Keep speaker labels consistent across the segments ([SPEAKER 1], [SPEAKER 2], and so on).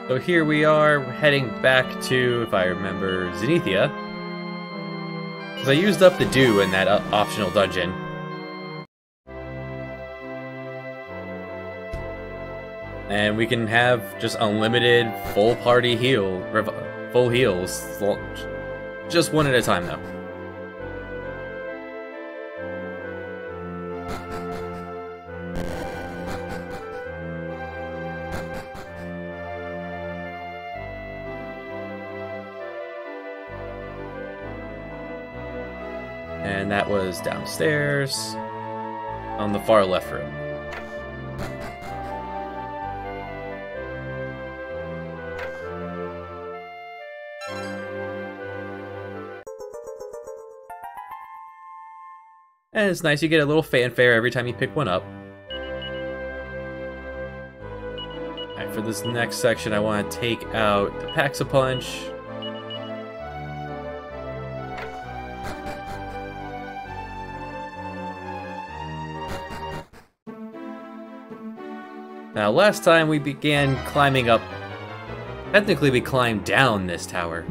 [SPEAKER 1] So here we are, heading back to, if I remember, Zenithia. Because I used up the dew in that optional dungeon. And we can have just unlimited full party full heals. Just one at a time though. And that was downstairs on the far left room. And it's nice, you get a little fanfare every time you pick one up. Alright, for this next section I want to take out the Pax-a-Punch. Now, last time we began climbing up... Technically, we climbed down this tower.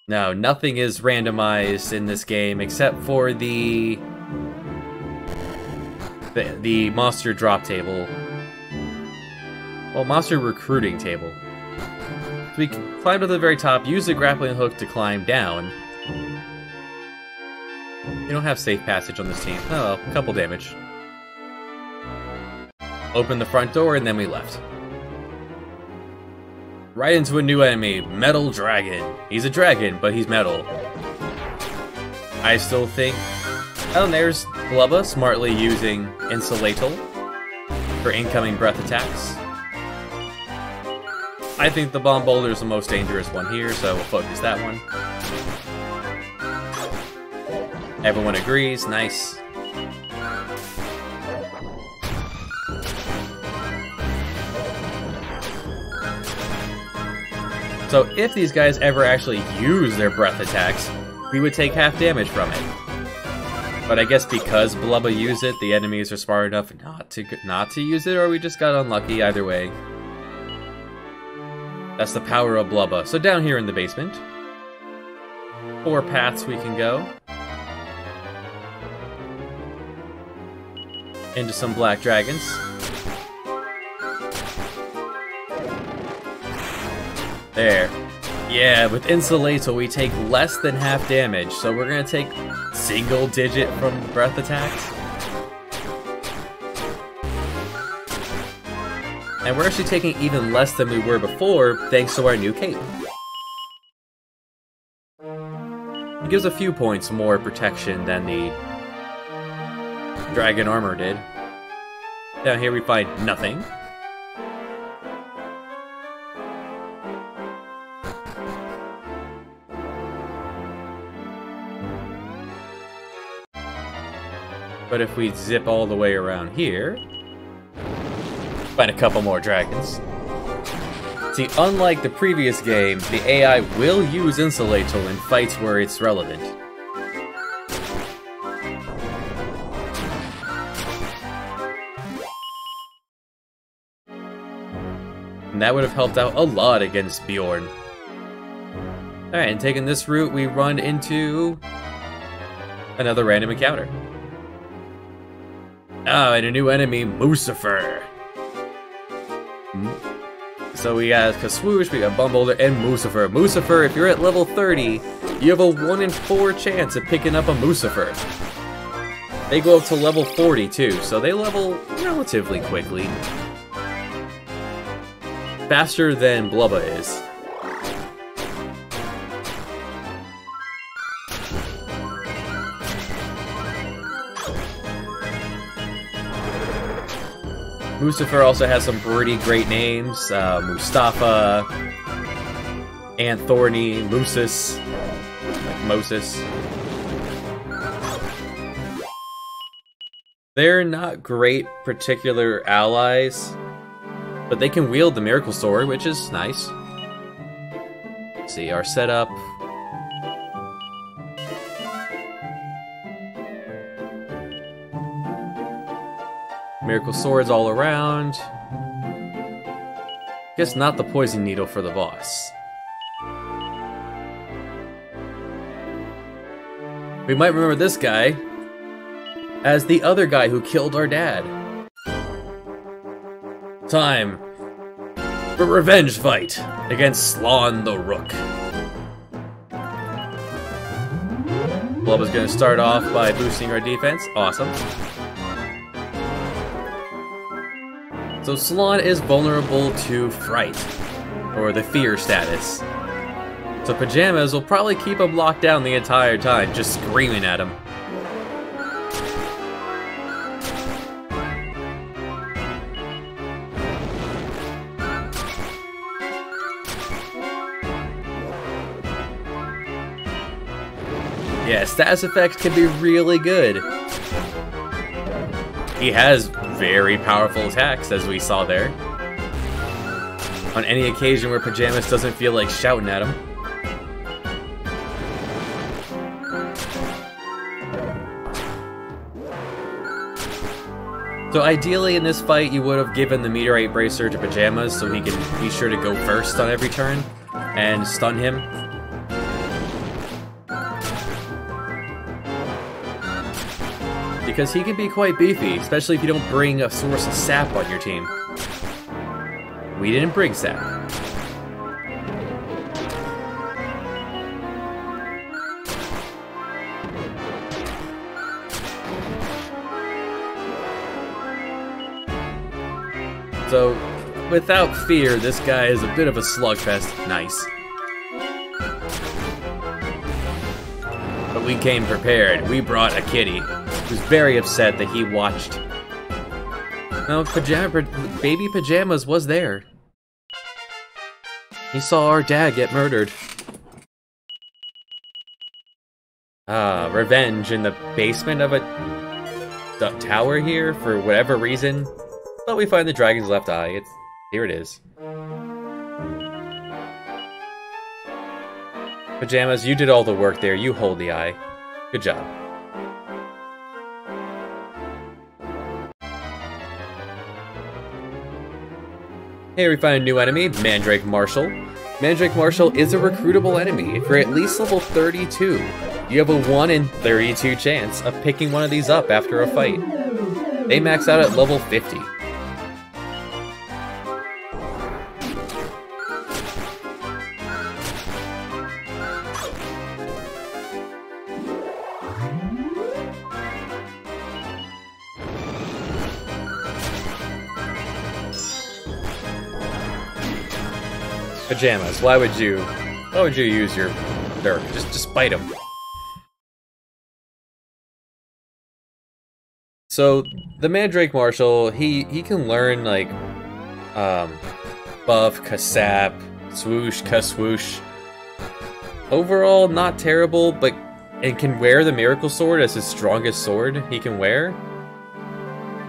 [SPEAKER 1] No, nothing is randomized in this game except for the monster drop table. Well, monster recruiting table. So we climbed to the very top, use the grappling hook to climb down. You don't have safe passage on this team. Oh well, a couple damage. Open the front door and then we left. Right into a new enemy, Metal Dragon. He's a dragon, but he's metal. I still think... Oh, and there's Blubba smartly using Insulatal for incoming breath attacks. I think the Bomb Boulder is the most dangerous one here, so we'll focus that one. Everyone agrees, nice. So if these guys ever actually use their breath attacks, we would take half damage from it. But I guess because Blubba used it, the enemies are smart enough not to use it, or we just got unlucky either way. That's the power of Blubba. So down here in the basement, 4 paths we can go. Into some black dragons. There. Yeah, with Insulatal we take less than half damage, so we're gonna take single digit from breath attacks. And we're actually taking even less than we were before, thanks to our new cape. It gives a few points more protection than the dragon armor did. Down here we find nothing. But if we zip all the way around here, find a couple more dragons. See, unlike the previous game, the AI will use Insulatal in fights where it's relevant. And that would have helped out a lot against Bjorn. Alright, and taking this route, we run into another random encounter. Oh, and a new enemy, Lucifer. So we got Kaswoosh, we got Bumbolder, and Lucifer. Lucifer, if you're at level 30, you have a 1 in 4 chance of picking up a Lucifer. They go up to level 40 too, so they level relatively quickly. Faster than Blubba is. Lucifer also has some pretty great names. Mustafa, Anthorny, Lucis, like Moses. They're not great particular allies, but they can wield the Miracle Sword, which is nice. Let's see, our setup. Miracle swords all around. Guess not the poison needle for the boss. We might remember this guy as the other guy who killed our dad. Time for revenge fight against Slon the Rook. Blub is going to start off by boosting our defense. Awesome. So Slon is vulnerable to fright, or the fear status. So Pajamas will probably keep him locked down the entire time, just screaming at him. Yeah, status effects can be really good. He has very powerful attacks, as we saw there. On any occasion where Pajamas doesn't feel like shouting at him. So ideally in this fight you would have given the Meteorite Bracer to Pajamas so he can be sure to go first on every turn and stun him. Because he can be quite beefy, especially if you don't bring a source of sap on your team. We didn't bring sap. So, without fear, this guy is a bit of a slugfest. Nice. But we came prepared. We brought a kitty. Was very upset that he watched. No, baby Pajamas was there. He saw our dad get murdered. Revenge in the basement of a tower here for whatever reason. Thought we find the dragon's left eye. Here it is. Pajamas, you did all the work there. You hold the eye. Good job. Here we find a new enemy, Mandrake Marshal. Mandrake Marshal is a recruitable enemy. If you're at least level 32, you have a 1 in 32 chance of picking one of these up after a fight. They max out at level 50. Pajamas, why would you use your dirk? Just bite him. So the Mandrake Marshal, he can learn like buff, kasap, swoosh, kaswoosh. Overall, not terrible, but and can wear the Miracle Sword as his strongest sword he can wear.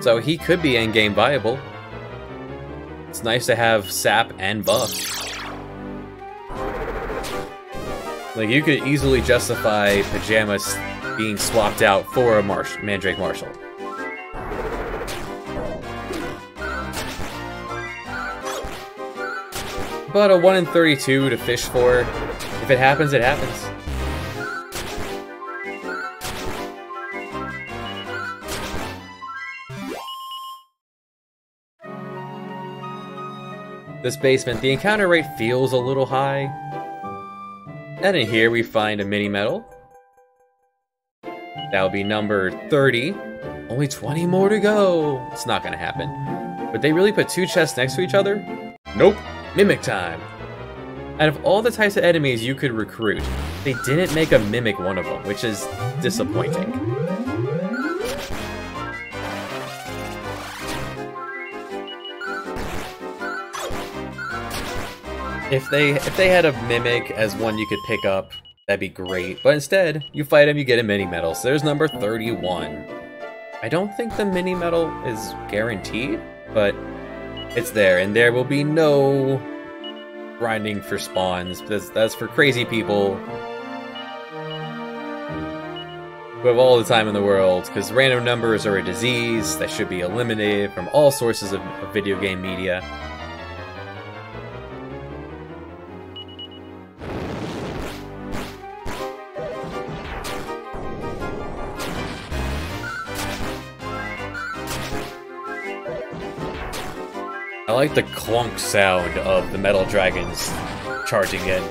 [SPEAKER 1] So he could be endgame viable. It's nice to have sap and buff. Like, you could easily justify Pajamas being swapped out for a Mandrake Marshal. But a 1 in 32 to fish for. If it happens, it happens. This basement, the encounter rate feels a little high. And in here we find a mini medal. That'll be number 30. Only 20 more to go. It's not gonna happen. But they really put two chests next to each other? Nope. Mimic time. Out of all the types of enemies you could recruit, they didn't make a mimic one of them, which is disappointing. If they had a mimic as one you could pick up, that'd be great. But instead, you fight him, you get a mini medal. So there's number 31. I don't think the mini medal is guaranteed, but it's there, and there will be no grinding for spawns. That's for crazy people. We have all the time in the world, because random numbers are a disease that should be eliminated from all sources of video game media. I like the clunk sound of the metal dragons charging in.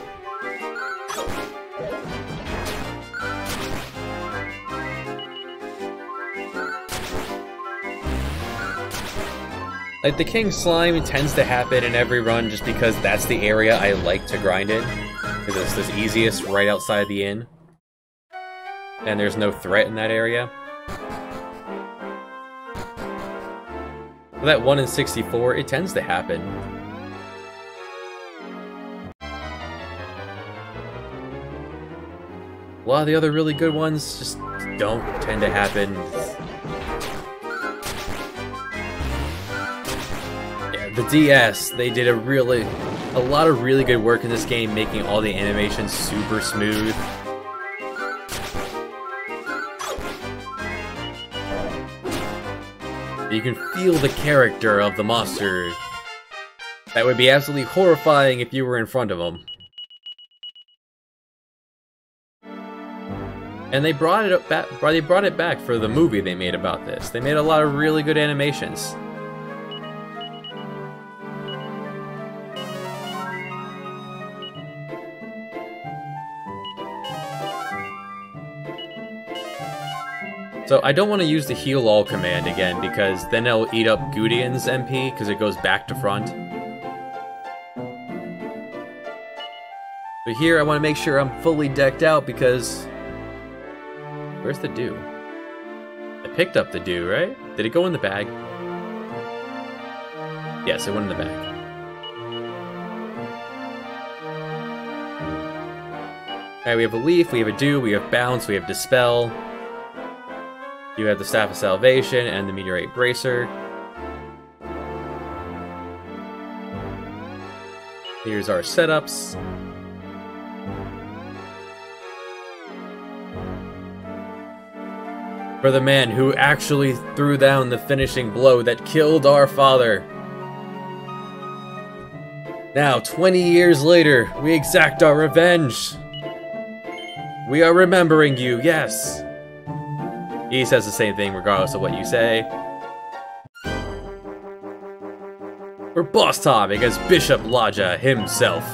[SPEAKER 1] Like, the King Slime tends to happen in every run just because that's the area I like to grind in. Because it's the easiest right outside the inn. And there's no threat in that area. But that 1 in 64, it tends to happen. A lot of the other really good ones just don't tend to happen. Yeah, the DS, they did a lot of really good work in this game, making all the animations super smooth. You can feel the character of the monster. That would be absolutely horrifying if you were in front of them. And they brought it back. They brought it back for the movie they made about this. They made a lot of really good animations. So I don't want to use the heal all command again, because then it'll eat up Gudian's MP, because it goes back to front. But here I want to make sure I'm fully decked out, because... Where's the dew? I picked up the dew, right? Did it go in the bag? Yes, it went in the bag. Alright, we have a leaf, we have a dew, we have bounce, we have dispel. You have the Staff of Salvation and the Meteorite Bracer. Here's our setups. For the man who actually threw down the finishing blow that killed our father. Now, 20 years later, we exact our revenge. We are remembering you, yes. He says the same thing regardless of what you say. We're boss time against Bishop Laja himself.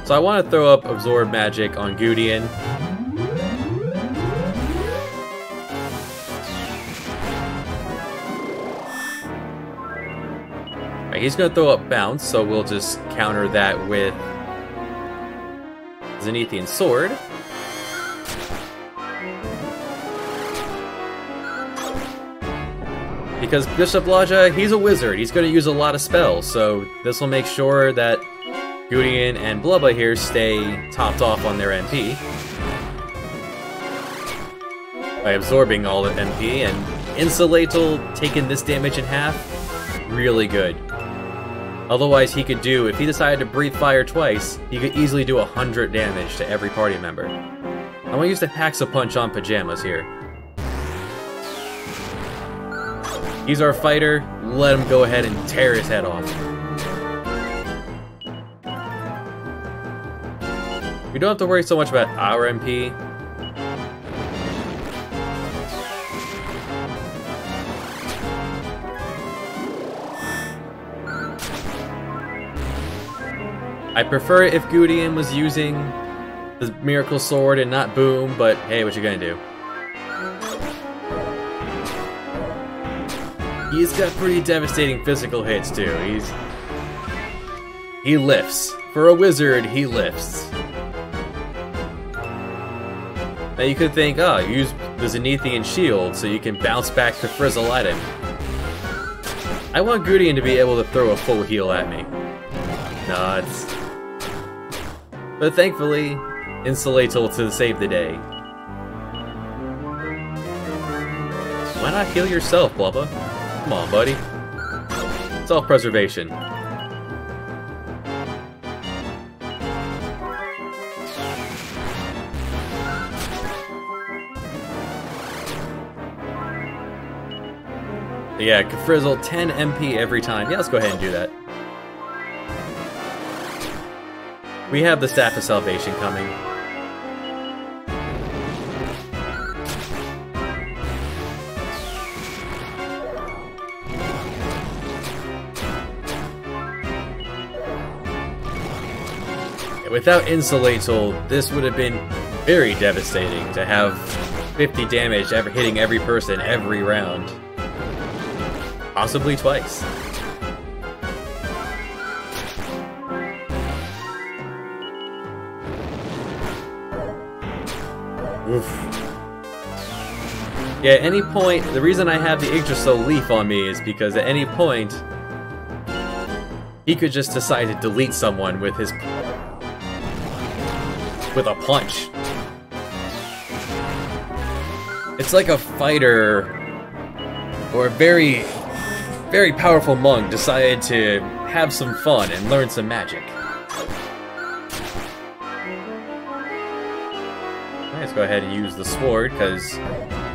[SPEAKER 1] So I want to throw up Absorb Magic on Gudian. Right, he's going to throw up Bounce, so we'll just counter that with Zenithian Sword. Because Bishop Laja, he's a wizard. He's going to use a lot of spells, so this will make sure that Gudian and Blubba here stay topped off on their MP. By absorbing all the MP, and Insulatel taking this damage in half, really good. Otherwise he could do, if he decided to breathe fire twice, he could easily do 100 damage to every party member. I'm going to use the Haxa-Punch on Pajamas here. He's our fighter, let him go ahead and tear his head off. We don't have to worry so much about our MP. I prefer it if Gudian was using the Miracle Sword and not Boom, but hey, what you gonna do? He's got pretty devastating physical hits too. He lifts. For a wizard, he lifts. Now you could think, oh, use the Zenithian Shield so you can bounce back to frizzle at him. I want Gudian to be able to throw a full heal at me. Nuts. But thankfully, Insulatel to save the day. Why not heal yourself, Blubba? Come on, buddy. Self-preservation. Yeah, Frizzle, 10 MP every time. Yeah, let's go ahead and do that. We have the Staff of Salvation coming. Without Insulatal, this would have been very devastating to have 50 damage hitting every person every round. Possibly twice. Oof. Yeah, at any point, the reason I have the Yggdrasil leaf on me is because at any point, he could just decide to delete someone with his... with a punch. It's like a fighter or a very, very powerful monk decided to have some fun and learn some magic. Let's go ahead and use the sword, because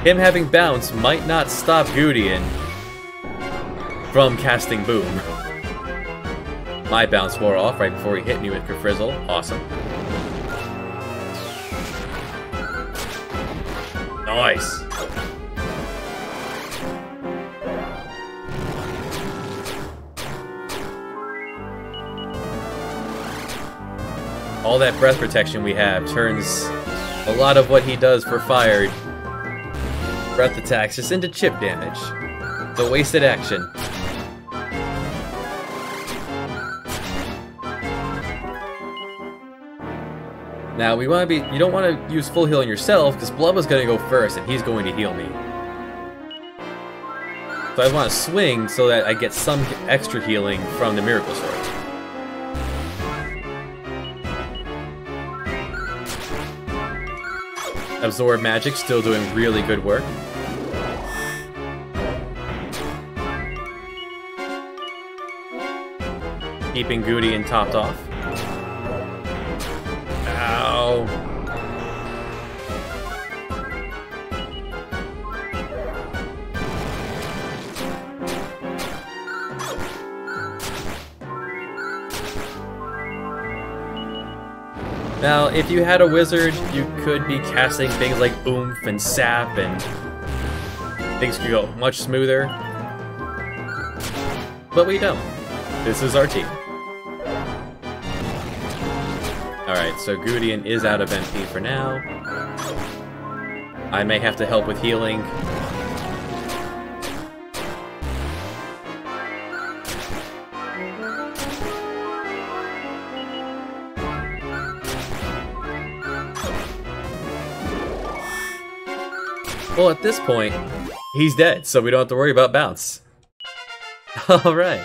[SPEAKER 1] him having bounce might not stop Gudien from casting Boom. My bounce wore off right before he hit me with Frizzle. Awesome. Nice. All that breath protection we have turns a lot of what he does for fire breath attacks just into chip damage. It's a wasted action. Now we want to be. You don't want to use full heal on yourself because Blubba's going to go first and he's going to heal me. So I want to swing so that I get some extra healing from the Miracle Sword. Absorb Magic still doing really good work. Keeping Gudien topped off. Ow. Now, if you had a wizard, you could be casting things like Oomph and Sap, and things could go much smoother. But we don't. This is our team. Alright, so Gudien is out of MP for now. I may have to help with healing. Well, at this point, he's dead, so we don't have to worry about bounce. Alright.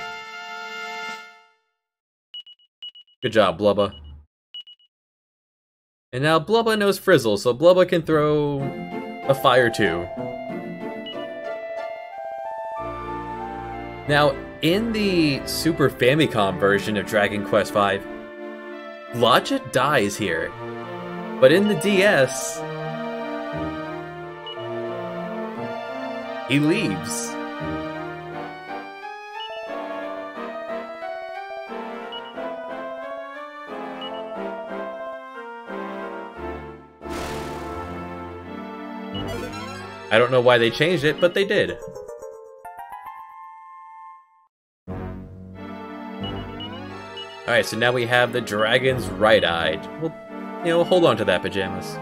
[SPEAKER 1] Good job, Blubba. And now Blubba knows Frizzle, so Blubba can throw a fire too. Now, in the Super Famicom version of Dragon Quest V, Blotcha dies here. But in the DS, he leaves. I don't know why they changed it, but they did. Alright, so now we have the dragon's right eye. Well, you know, hold on to that, Pajamas.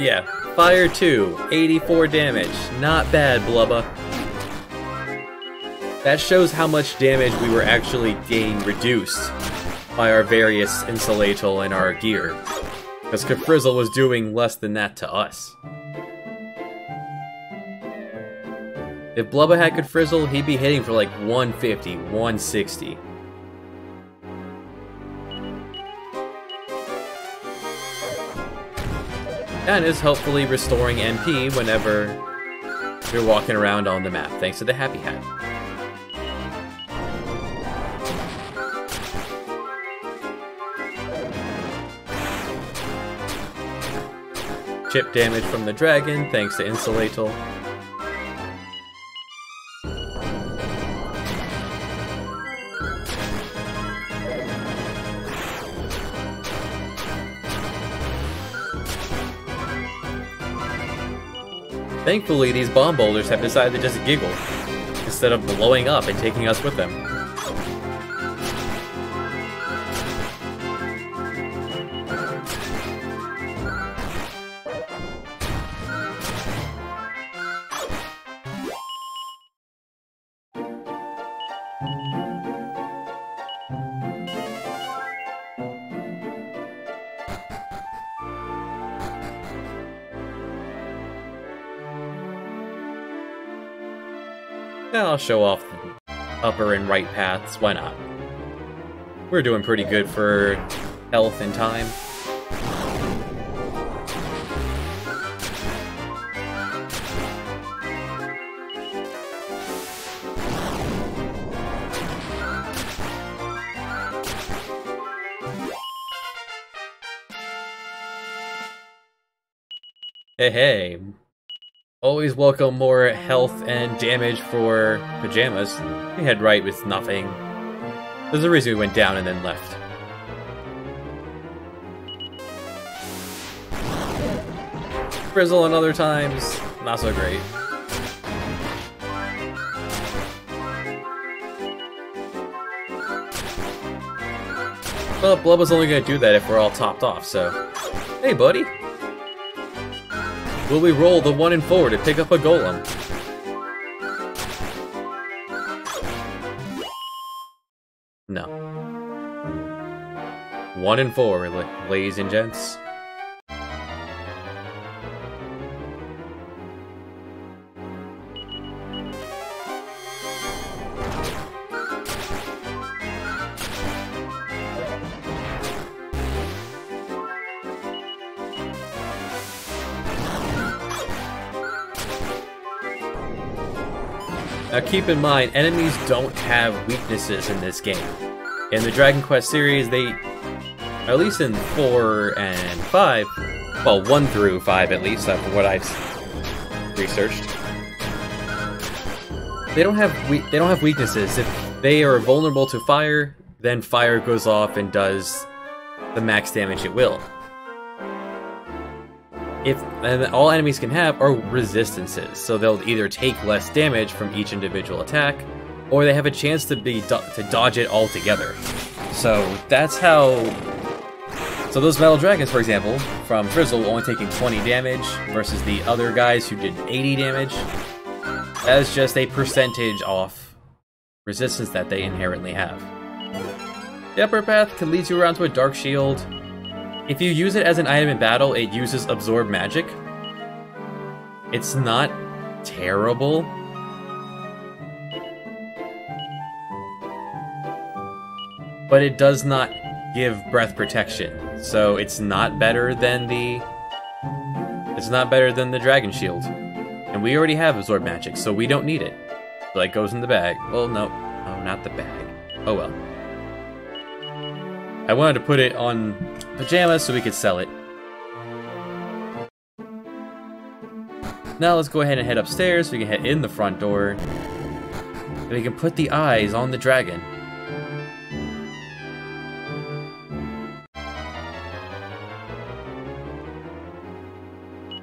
[SPEAKER 1] Yeah, Fire 2, 84 damage. Not bad, Blubba. That shows how much damage we were actually getting reduced by our various Insulatal and our gear. Because Frizzle was doing less than that to us. If Blubba had Frizzle, he'd be hitting for like 150, 160. And is hopefully restoring MP whenever You're walking around on the map, thanks to the Happy Hat. Chip damage from the dragon, thanks to Insulatal. Thankfully, these bomb boulders have decided to just giggle, instead of blowing up and taking us with them. I'll show off the upper and right paths, why not? We're doing pretty good for health and time. Hey, hey. Always welcome more health and damage for pajamas. We had right with nothing. There's a reason we went down and then left. Frizzle on other times, not so great. Well, Blubba's only gonna do that if we're all topped off, so... Hey, buddy! Will we roll the 1 and 4 to pick up a golem? No. 1 and 4, ladies and gents. Now keep in mind, enemies don't have weaknesses in this game. In the Dragon Quest series, they, at least in 4 and 5, well, 1 through 5 at least, from what I've researched, they don't have weaknesses. If they are vulnerable to fire, then fire goes off and does the max damage it will. And all enemies can have are resistances, so they'll either take less damage from each individual attack, or they have a chance to dodge it altogether. So that's how. So those metal dragons, for example, from Frizzle, only taking 20 damage versus the other guys who did 80 damage. That is just a percentage off resistance that they inherently have. The upper path can lead you around to a dark shield. If you use it as an item in battle, it uses absorb magic. It's not terrible. But it does not give breath protection. So it's not better than the dragon shield. And we already have absorb magic, so we don't need it. So that goes in the bag. Well, no, not the bag. Oh well. I wanted to put it on pajamas so we could sell it. Now let's go ahead and head upstairs so we can head in the front door. And we can put the eyes on the dragon.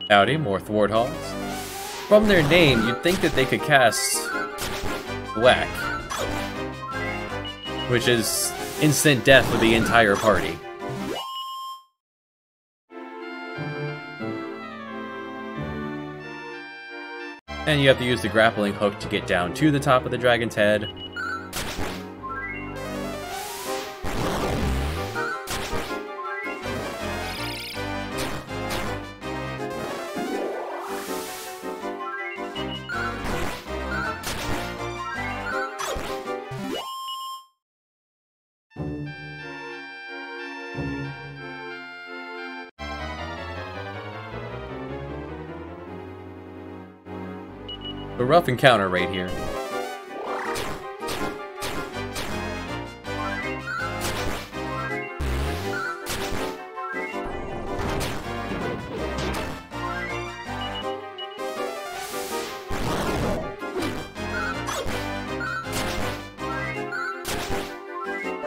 [SPEAKER 1] Howdy, more Warthogs. From their name, you'd think that they could cast Black, which is instant death for the entire party. And you have to use the grappling hook to get down to the top of the dragon's head. A rough encounter right here.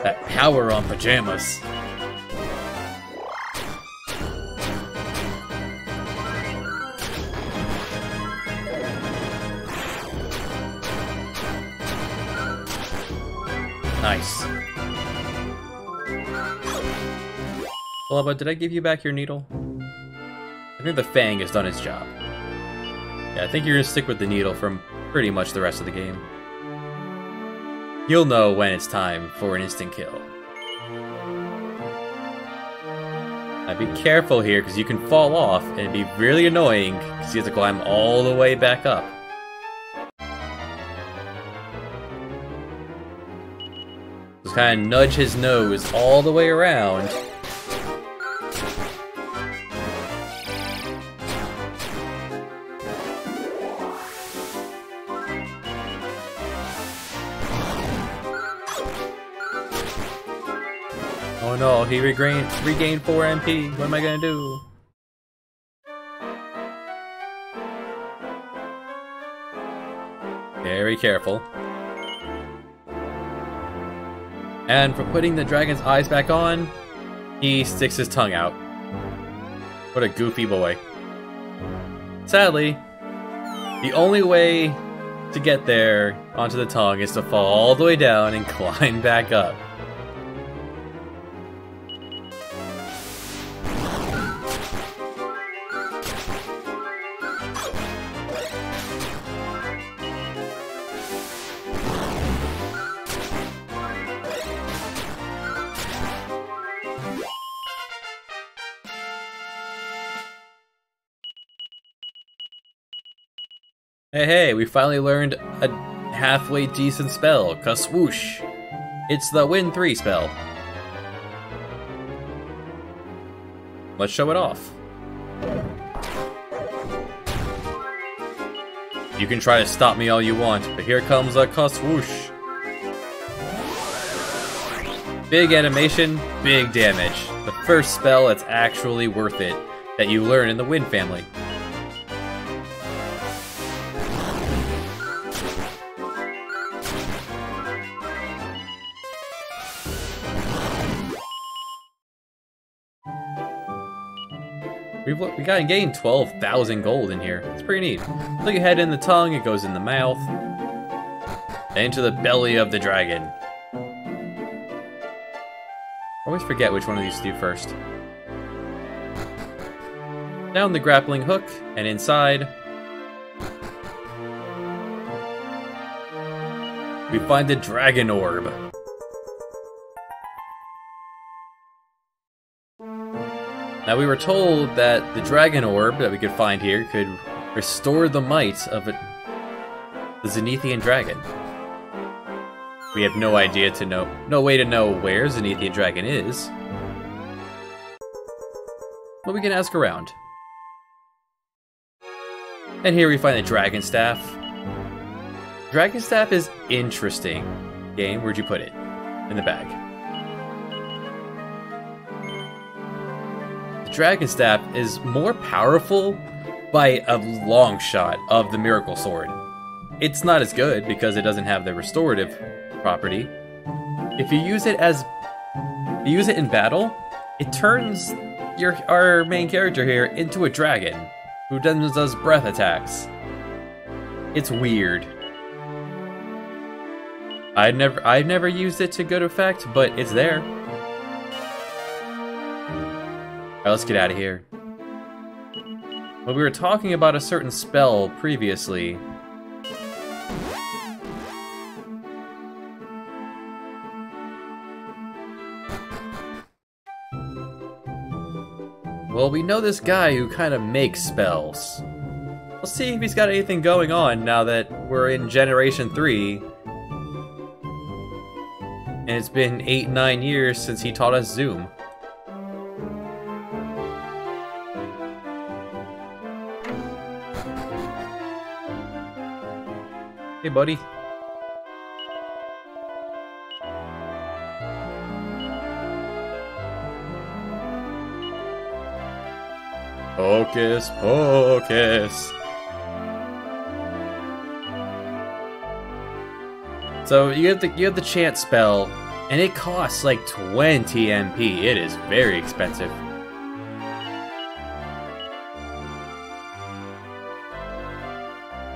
[SPEAKER 1] That power on pajamas. Nice. Well, but did I give you back your needle? I think the fang has done its job. Yeah, I think you're gonna stick with the needle for pretty much the rest of the game. You'll know when it's time for an instant kill. Now be careful here, because you can fall off, and it'd be really annoying, because you have to climb all the way back up. Just kind of nudge his nose all the way around. Oh no, he regained 4 MP. What am I gonna do? Very careful. And for putting the dragon's eyes back on, he sticks his tongue out. What a goofy boy. Sadly, the only way to get there onto the tongue is to fall all the way down and climb back up. Hey, we finally learned a halfway decent spell, Kaswoosh. It's the Win 3 spell. Let's show it off. You can try to stop me all you want, but here comes a Kaswoosh. Big animation, big damage. The first spell that's actually worth it, that you learn in the Win family. We gotta gain 12,000 gold in here. It's pretty neat. Look ahead in the tongue, it goes in the mouth. Into the belly of the dragon. I always forget which one of these to do first. Down the grappling hook, and inside. We find the dragon orb. Now we were told that the dragon orb that we could find here could restore the might of the Zenithian dragon. We have no way to know where Zenithian dragon is. But we can ask around. And here we find the dragon staff. Dragon staff is interesting. Game, where'd you put it? In the bag. Dragon Staff is more powerful by a long shot of the Miracle Sword. It's not as good because it doesn't have the restorative property. If you use it in battle, it turns our main character here into a dragon who then does breath attacks. It's weird. I've never used it to good effect, but it's there. Alright, let's get out of here. Well, we were talking about a certain spell previously. Well, we know this guy who kind of makes spells. Let's see if he's got anything going on now that we're in Generation 3. And it's been 8-9 years since he taught us Zoom. Hey, buddy. Hocus pocus. So you have the chant spell, and it costs like 20 MP. It is very expensive.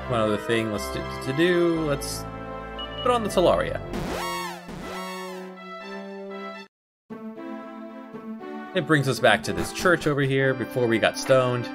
[SPEAKER 1] One other thing let's put on the Talaria. It brings us back to this church over here before we got stoned.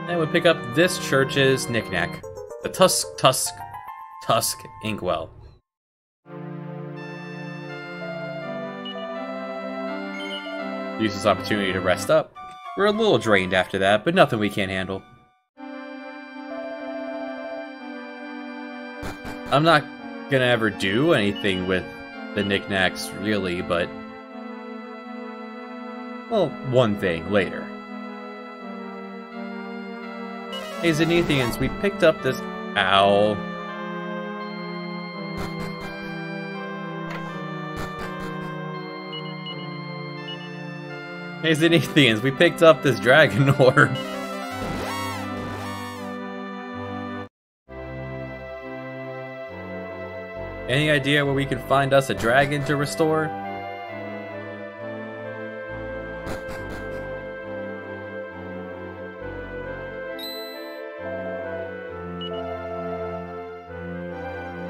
[SPEAKER 1] And we pick up this church's knickknack, the Tusk Inkwell. Use this opportunity to rest up. We're a little drained after that, but nothing we can't handle. I'm not gonna ever do anything with the knickknacks, really, but... well, one thing later. Hey, Zenithians, we picked up this... ow. Hey, Zenithians, we picked up this dragon orb. Any idea where we can find us a dragon to restore?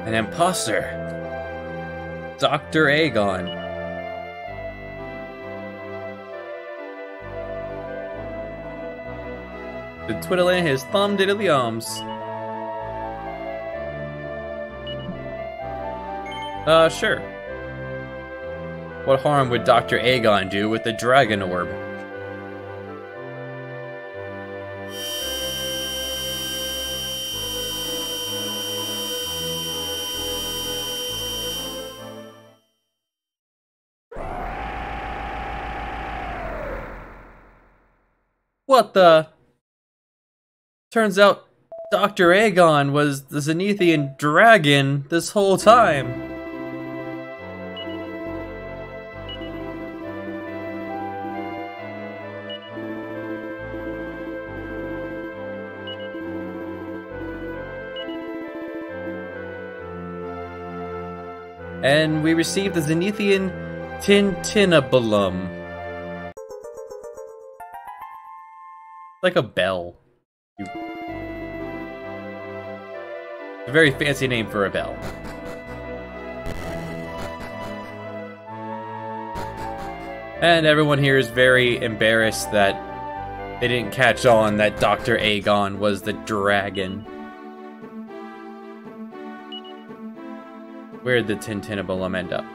[SPEAKER 1] An imposter. Dr. Aegon. The twiddling his thumb diddly ums. Sure. What harm would Dr. Aegon do with the dragon orb? What the? Turns out Dr. Aegon was the Zenithian dragon this whole time. And we received the Zenithian Tintinabulum. Like a bell. A very fancy name for a bell. And everyone here is very embarrassed that they didn't catch on that Dr. Aegon was the dragon. Where'd the Tintinabulum end up?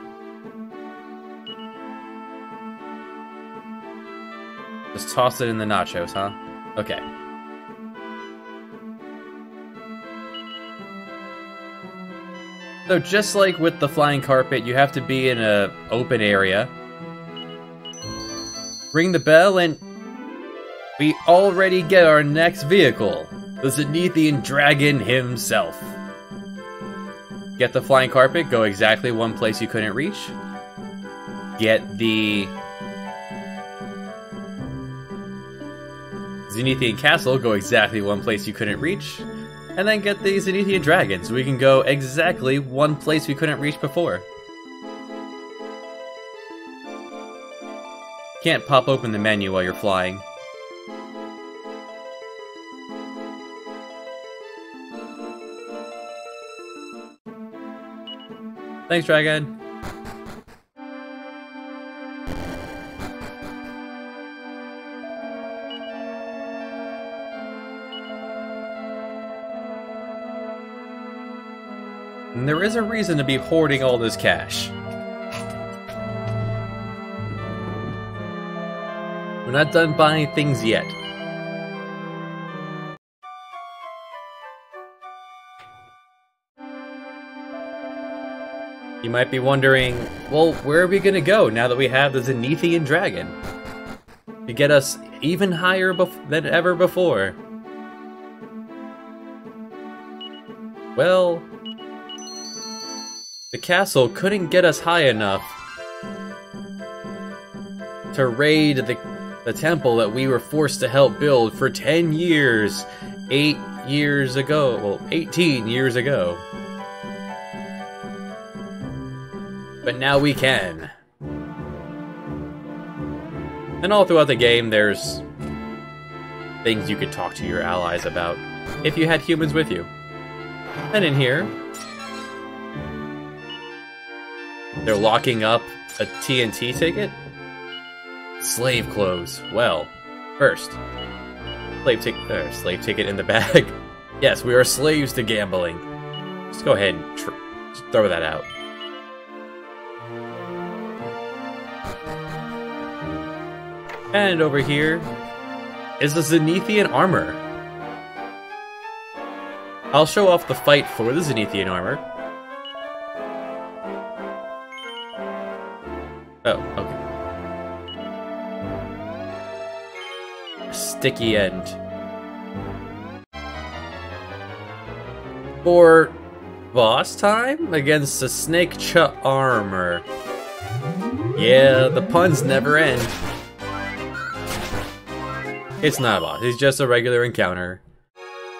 [SPEAKER 1] Just toss it in the nachos, huh? Okay. So just like with the flying carpet, you have to be in an open area. Ring the bell and we already get our next vehicle. The Zenithian dragon himself. Get the flying carpet, go exactly one place you couldn't reach. Get the Zenithian castle, go exactly one place you couldn't reach. And then get the Zenithian dragon, so we can go exactly one place we couldn't reach before. Can't pop open the menu while you're flying. Thanks, dragon. And there is a reason to be hoarding all this cash. We're not done buying things yet. You might be wondering, well, where are we gonna go now that we have the Zenithian Dragon? To get us even higher than ever before. Well, the castle couldn't get us high enough to raid the temple that we were forced to help build for 10 years. 8 years ago. Well, 18 years ago. But now we can. And all throughout the game, there's things you could talk to your allies about if you had humans with you. And in here, they're locking up a TNT ticket? Slave clothes. Well, first, slave ticket in the bag. Yes, we are slaves to gambling. Just go ahead and just throw that out. And over here is the Zenithian armor. I'll show off the fight for the Zenithian armor. Oh, okay. Sticky end. For boss time against the Snake Cha armor. Yeah, the puns never end. It's not a boss, it's just a regular encounter.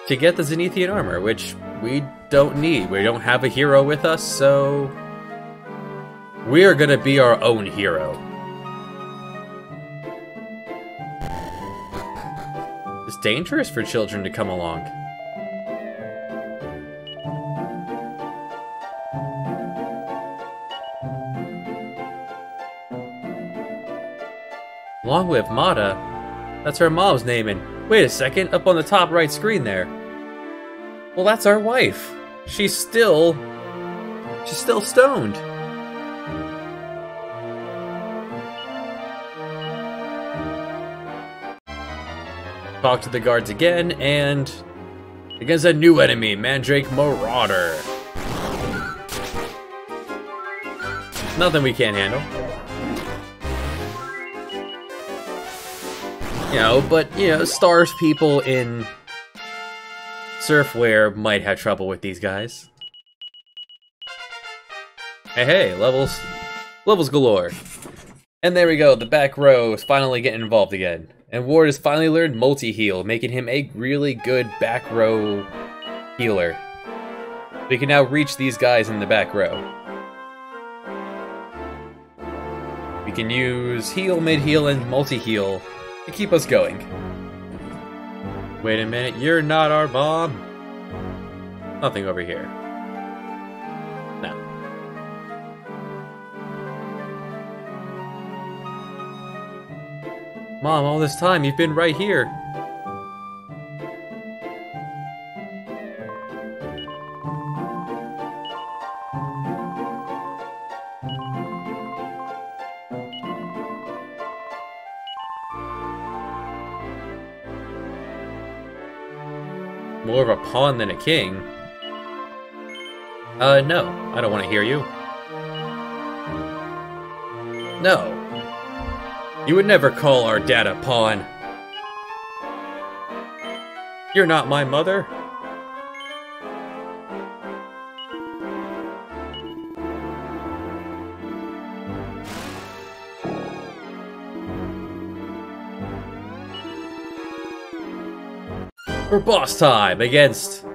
[SPEAKER 1] To get the Zenithian armor, which we don't need. We don't have a hero with us, so we are gonna be our own hero. It's dangerous for children to come along. Long live Mata. That's her mom's name, and wait a second, up on the top right screen there. Well, that's our wife. She's still stoned. Talk to the guards again, and against a new enemy, Mandrake Marauder. Nothing we can't handle. You know, but, you know, stars people in Surfwear might have trouble with these guys. Hey, levels galore. And there we go, the back row is finally getting involved again. And Ward has finally learned multi-heal, making him a really good back row healer. We can now reach these guys in the back row. We can use heal, mid-heal, and multi-heal to keep us going. Wait a minute, you're not our mom? Nothing over here. No. Mom, all this time you've been right here. More of a pawn than a king. No, I don't want to hear you. No. You would never call our dad a pawn. You're not my mother. For boss time against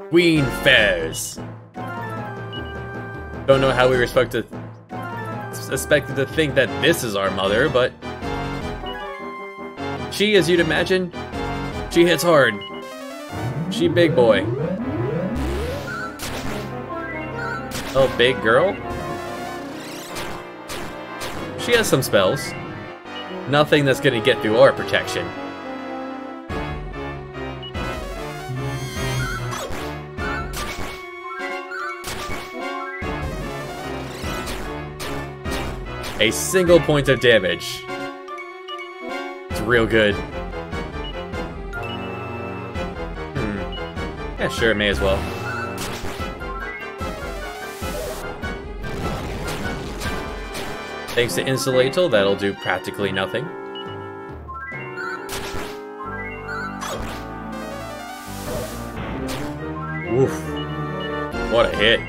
[SPEAKER 1] Queen Fez. Don't know how we were expected to think that this is our mother, but she, as you'd imagine, she hits hard. She big boy. Oh, big girl? She has some spells. Nothing that's gonna get through our protection. A single point of damage. It's real good. Yeah, sure, may as well. Thanks to Insulatel, that'll do practically nothing. Oof. What a hit.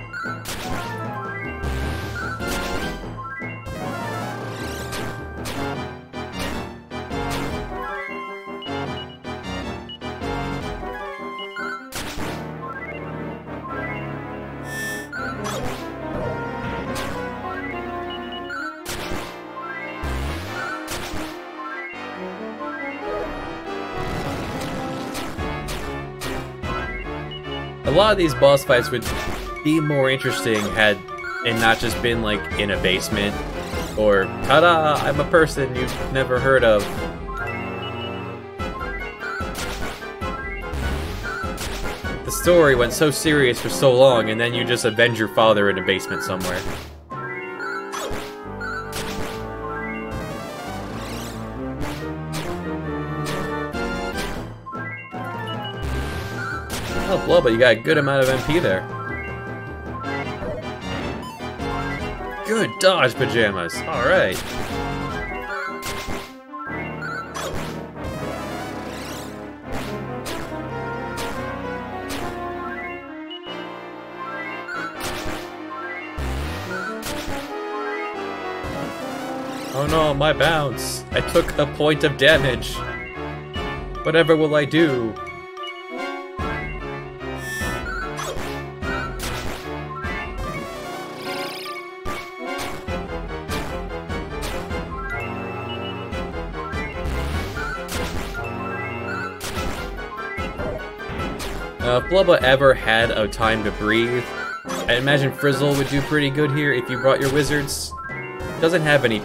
[SPEAKER 1] A lot of these boss fights would be more interesting had it not just been like in a basement or ta-da, I'm a person you've never heard of. The story went so serious for so long and then you just avenge your father in a basement somewhere. Oh, Blubba, you got a good amount of MP there. Good dodge, Pajamas. Alright. Oh no, my bounce. I took a point of damage. Whatever will I do? If Blubba ever had a time to breathe, I imagine Frizzle would do pretty good here if you brought your wizards. Doesn't have any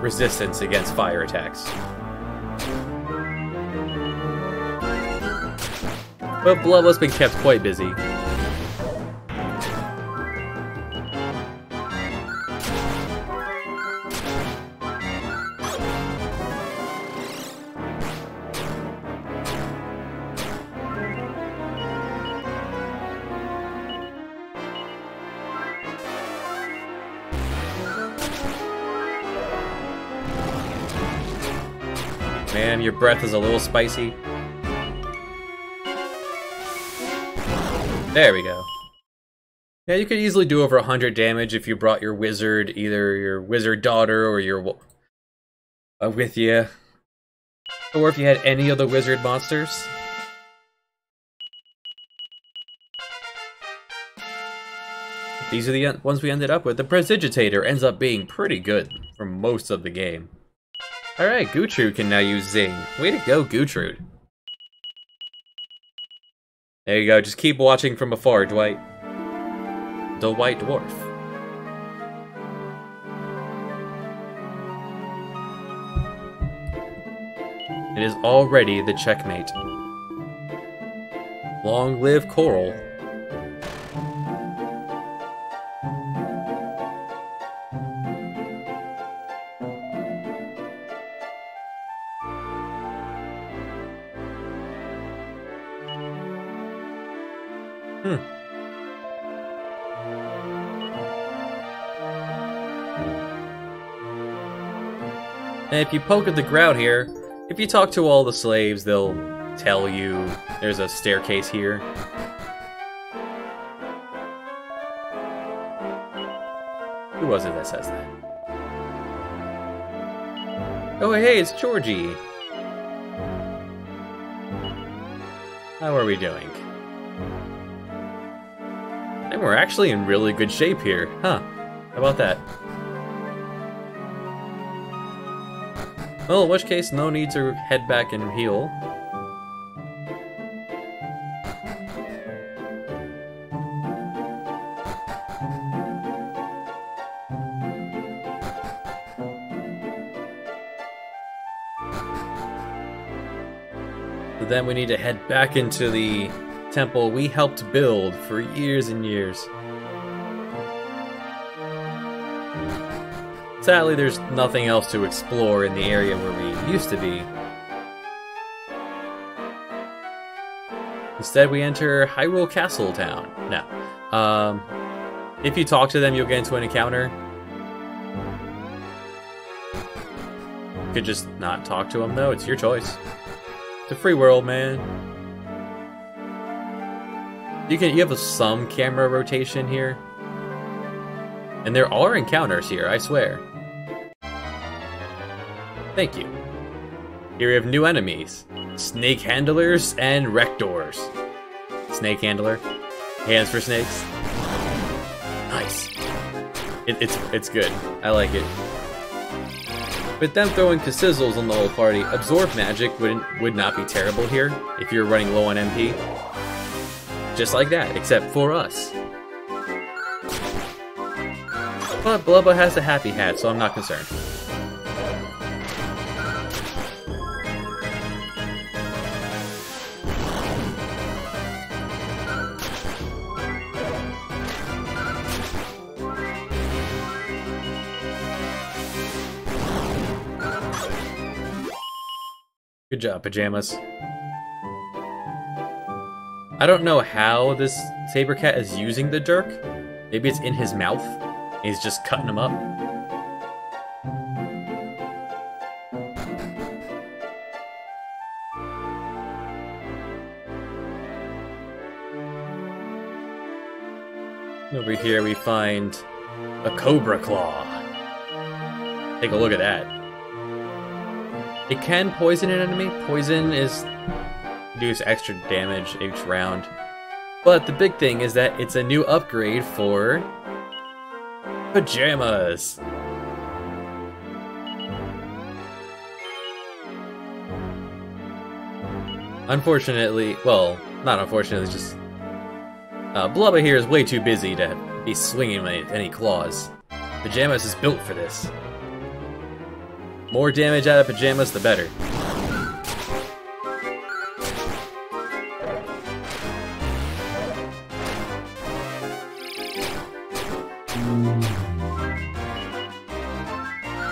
[SPEAKER 1] resistance against fire attacks. But Blubba's been kept quite busy. Ma'am, your breath is a little spicy. There we go. Yeah, you could easily do over 100 damage if you brought your wizard, either your wizard daughter or your with you. Or if you had any of the wizard monsters. These are the ones we ended up with. The Presigitator ends up being pretty good for most of the game. Alright, Gootrud can now use Zing. Way to go, Gootrud. There you go, just keep watching from afar, Dwight. The White Dwarf. It is already the checkmate. Long live Coral. And if you poke at the ground here, if you talk to all the slaves, they'll tell you there's a staircase here. Who was it that says that? Oh, hey, it's Georgie. How are we doing? And we're actually in really good shape here, huh? How about that? Well, in which case, no need to head back and heal. So then we need to head back into the temple we helped build for years and years. Sadly, there's nothing else to explore in the area where we used to be. Instead, we enter Hyrule Castle Town. No. If you talk to them, you'll get into an encounter. could just not talk to him, though. It's your choice. It's a free world, man. You have some camera rotation here. And there are encounters here, I swear. Thank you. Here we have new enemies. Snake handlers and rectors. Snake handler. Hands for snakes. Nice. It's good. I like it. With them throwing sizzles on the whole party, absorb magic would not be terrible here if you're running low on MP. Just like that, except for us. But Blubba has a happy hat, so I'm not concerned. Good job, Pajamas. I don't know how this Saber Cat is using the dirk. Maybe it's in his mouth. And he's just cutting them up. Over here we find a Cobra Claw. Take a look at that. It can poison an enemy. Poison is reduce extra damage each round. But the big thing is that it's a new upgrade for Pajamas. Unfortunately, well, not unfortunately, just Blubba here is way too busy to be swinging with any claws. Pajamas is built for this. More damage out of Pajamas, the better.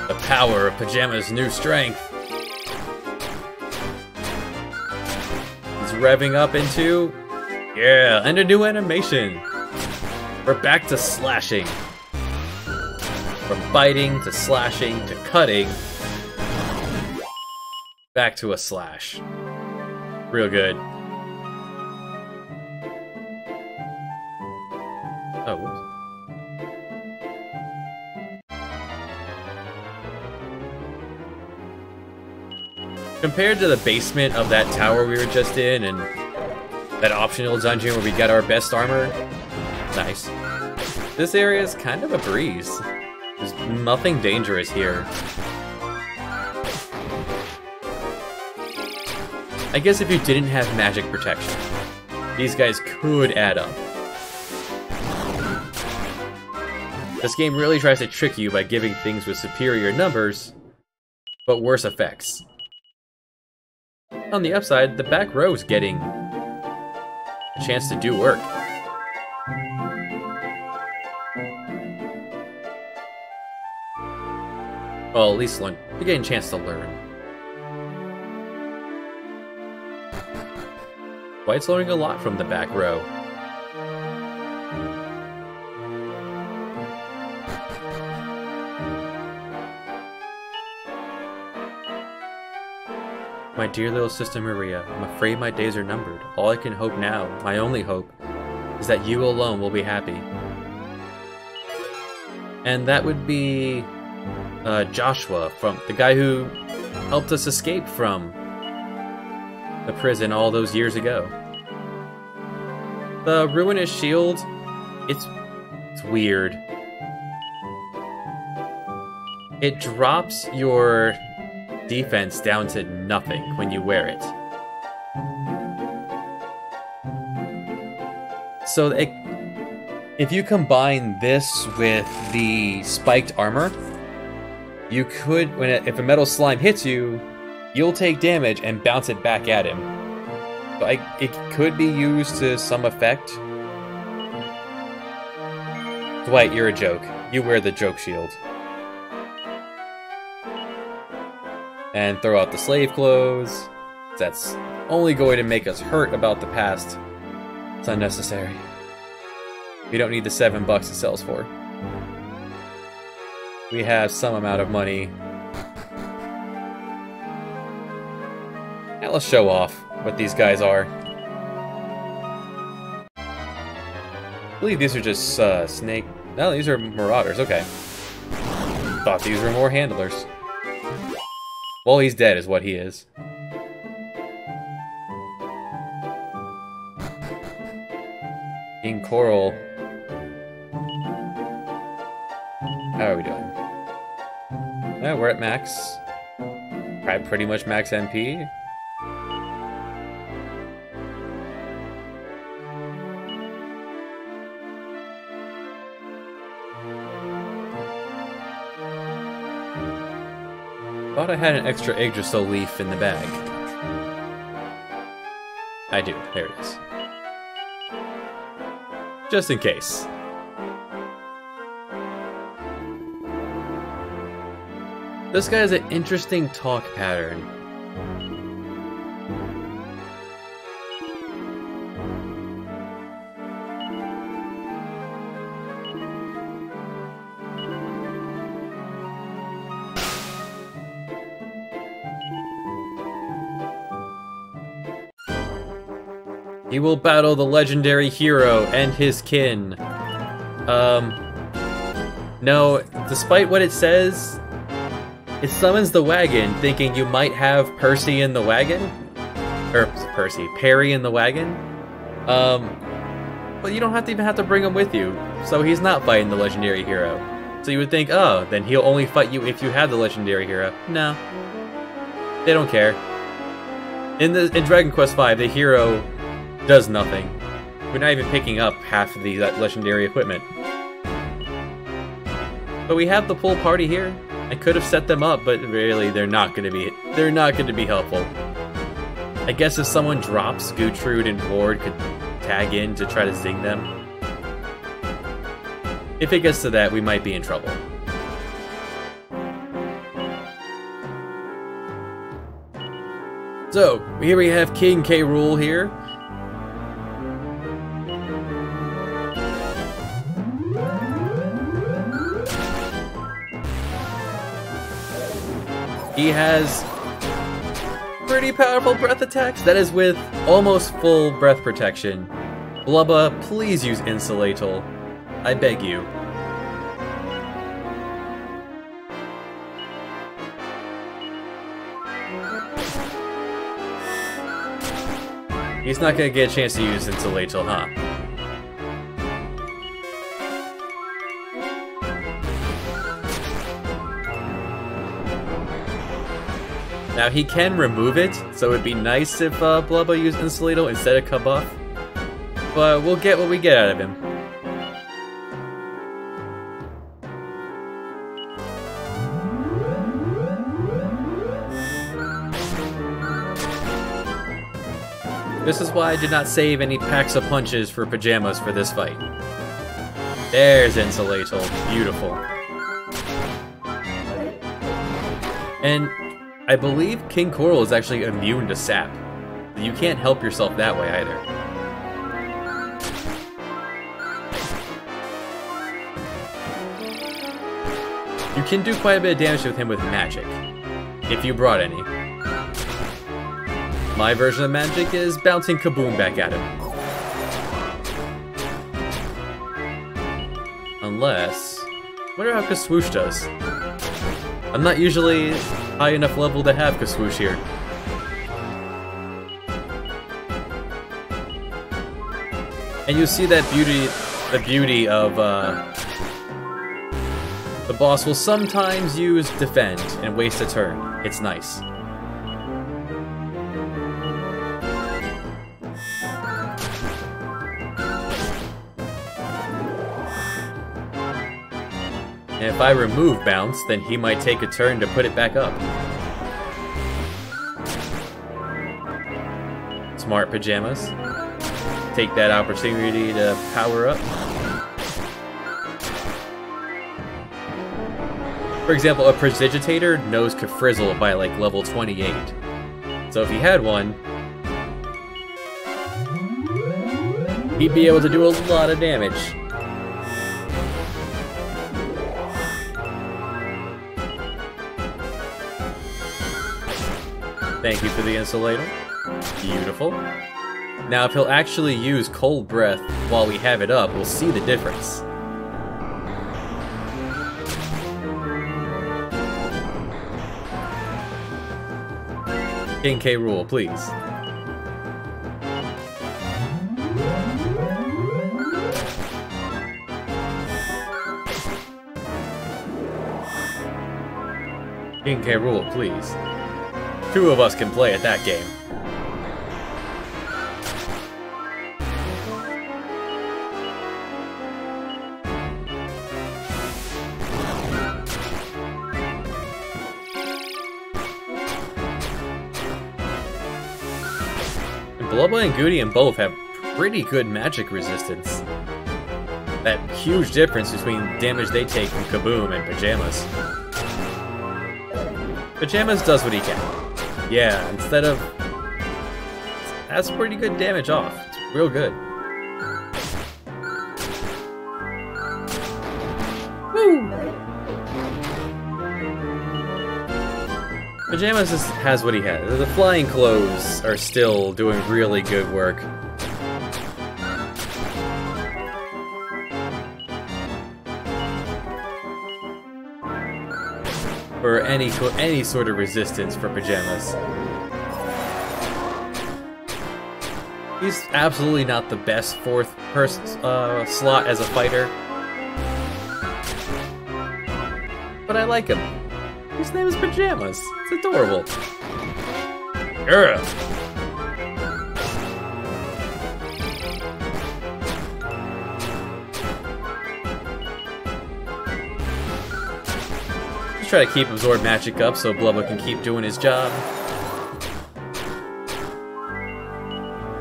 [SPEAKER 1] The power of Pajamas' new strength. He's revving up into... yeah, and a new animation. We're back to slashing. From biting to slashing to cutting. Back to a slash. Real good. Oh, whoops. Compared to the basement of that tower we were just in, and that optional dungeon where we got our best armor, nice. This area is kind of a breeze. There's nothing dangerous here. I guess if you didn't have magic protection, these guys could add up. This game really tries to trick you by giving things with superior numbers, but worse effects. On the upside, the back row's getting a chance to do work. Well, at least you're getting a chance to learn. White's learning a lot from the back row. My dear little sister Maria, I'm afraid my days are numbered. All I can hope now, my only hope, is that you alone will be happy. And that would be Joshua, from the guy who helped us escape from the prison all those years ago. The ruinous shield, it's weird. It drops your defense down to nothing when you wear it. So if you combine this with the spiked armor, you could, if a metal slime hits you, you'll take damage and bounce it back at him. So it could be used to some effect. Dwight, you're a joke. You wear the joke shield. And throw out the slave clothes. That's only going to make us hurt about the past. It's unnecessary. We don't need the $7 it sells for. We have some amount of money. let's show off what these guys are. I believe these are just snake... No, these are marauders, okay. Thought these were more handlers. Well, he's dead is what he is. King Coral. How are we doing? Yeah, we're at max. Pretty much max MP. Thought I had an extra Yggdrasil leaf in the bag. I do. There it is. Just in case. This guy has an interesting talk pattern. He will battle the legendary hero and his kin. No, despite what it says, it summons the wagon thinking you might have Percy in the wagon. Or, Perry in the wagon. But you don't even have to bring him with you, so he's not fighting the legendary hero. So you would think, oh, then he'll only fight you if you have the legendary hero. No. They don't care. In Dragon Quest V, the hero does nothing. We're not even picking up half of the legendary equipment. But we have the full party here. I could have set them up, but really they're not going to be helpful. I guess if someone drops, Gertrude and Ward could tag in to try to zing them. If it gets to that, we might be in trouble. So, here we have King K. Rool here. He has pretty powerful breath attacks. That is with almost full breath protection. Blubba, please use Insulatal. I beg you. He's not gonna get a chance to use Insulatal, huh? Now he can remove it, so it'd be nice if Blubba used Insulatal instead of Kabuff. But we'll get what we get out of him. This is why I did not save any packs of punches for pajamas for this fight. There's Insulatal. Beautiful. And I believe King Coral is actually immune to sap. You can't help yourself that way either. You can do quite a bit of damage with him with magic, if you brought any. My version of magic is bouncing Kaboom back at him. Unless... I wonder how Kaswoosh does. I'm not usually high enough level to have Kaswoosh here. And you see that the beauty of the boss will sometimes use defend and waste a turn. It's nice. And if I remove bounce, then he might take a turn to put it back up. Smart pajamas. Take that opportunity to power up. For example, a Prestidigitator knows Kafrizzle by like level 28. So if he had one, he'd be able to do a lot of damage. Thank you for the insulator. Beautiful. Now, if he'll actually use cold breath while we have it up, we'll see the difference. King K. Rool, please. King K. Rool, please. 2 of us can play at that game. Blubba and Goody both have pretty good magic resistance. That huge difference between damage they take from Kaboom and Pajamas. Pajamas does what he can. Yeah, instead of... That's pretty good damage off. It's real good. Woo! Pajamas has what he has. The flying clothes are still doing really good work. For any sort of resistance for Pajamas. He's absolutely not the best 4th person slot as a fighter, but I like him. His name is Pajamas. It's adorable. Girl. Just try to keep Absorb Magic up so Blubba can keep doing his job.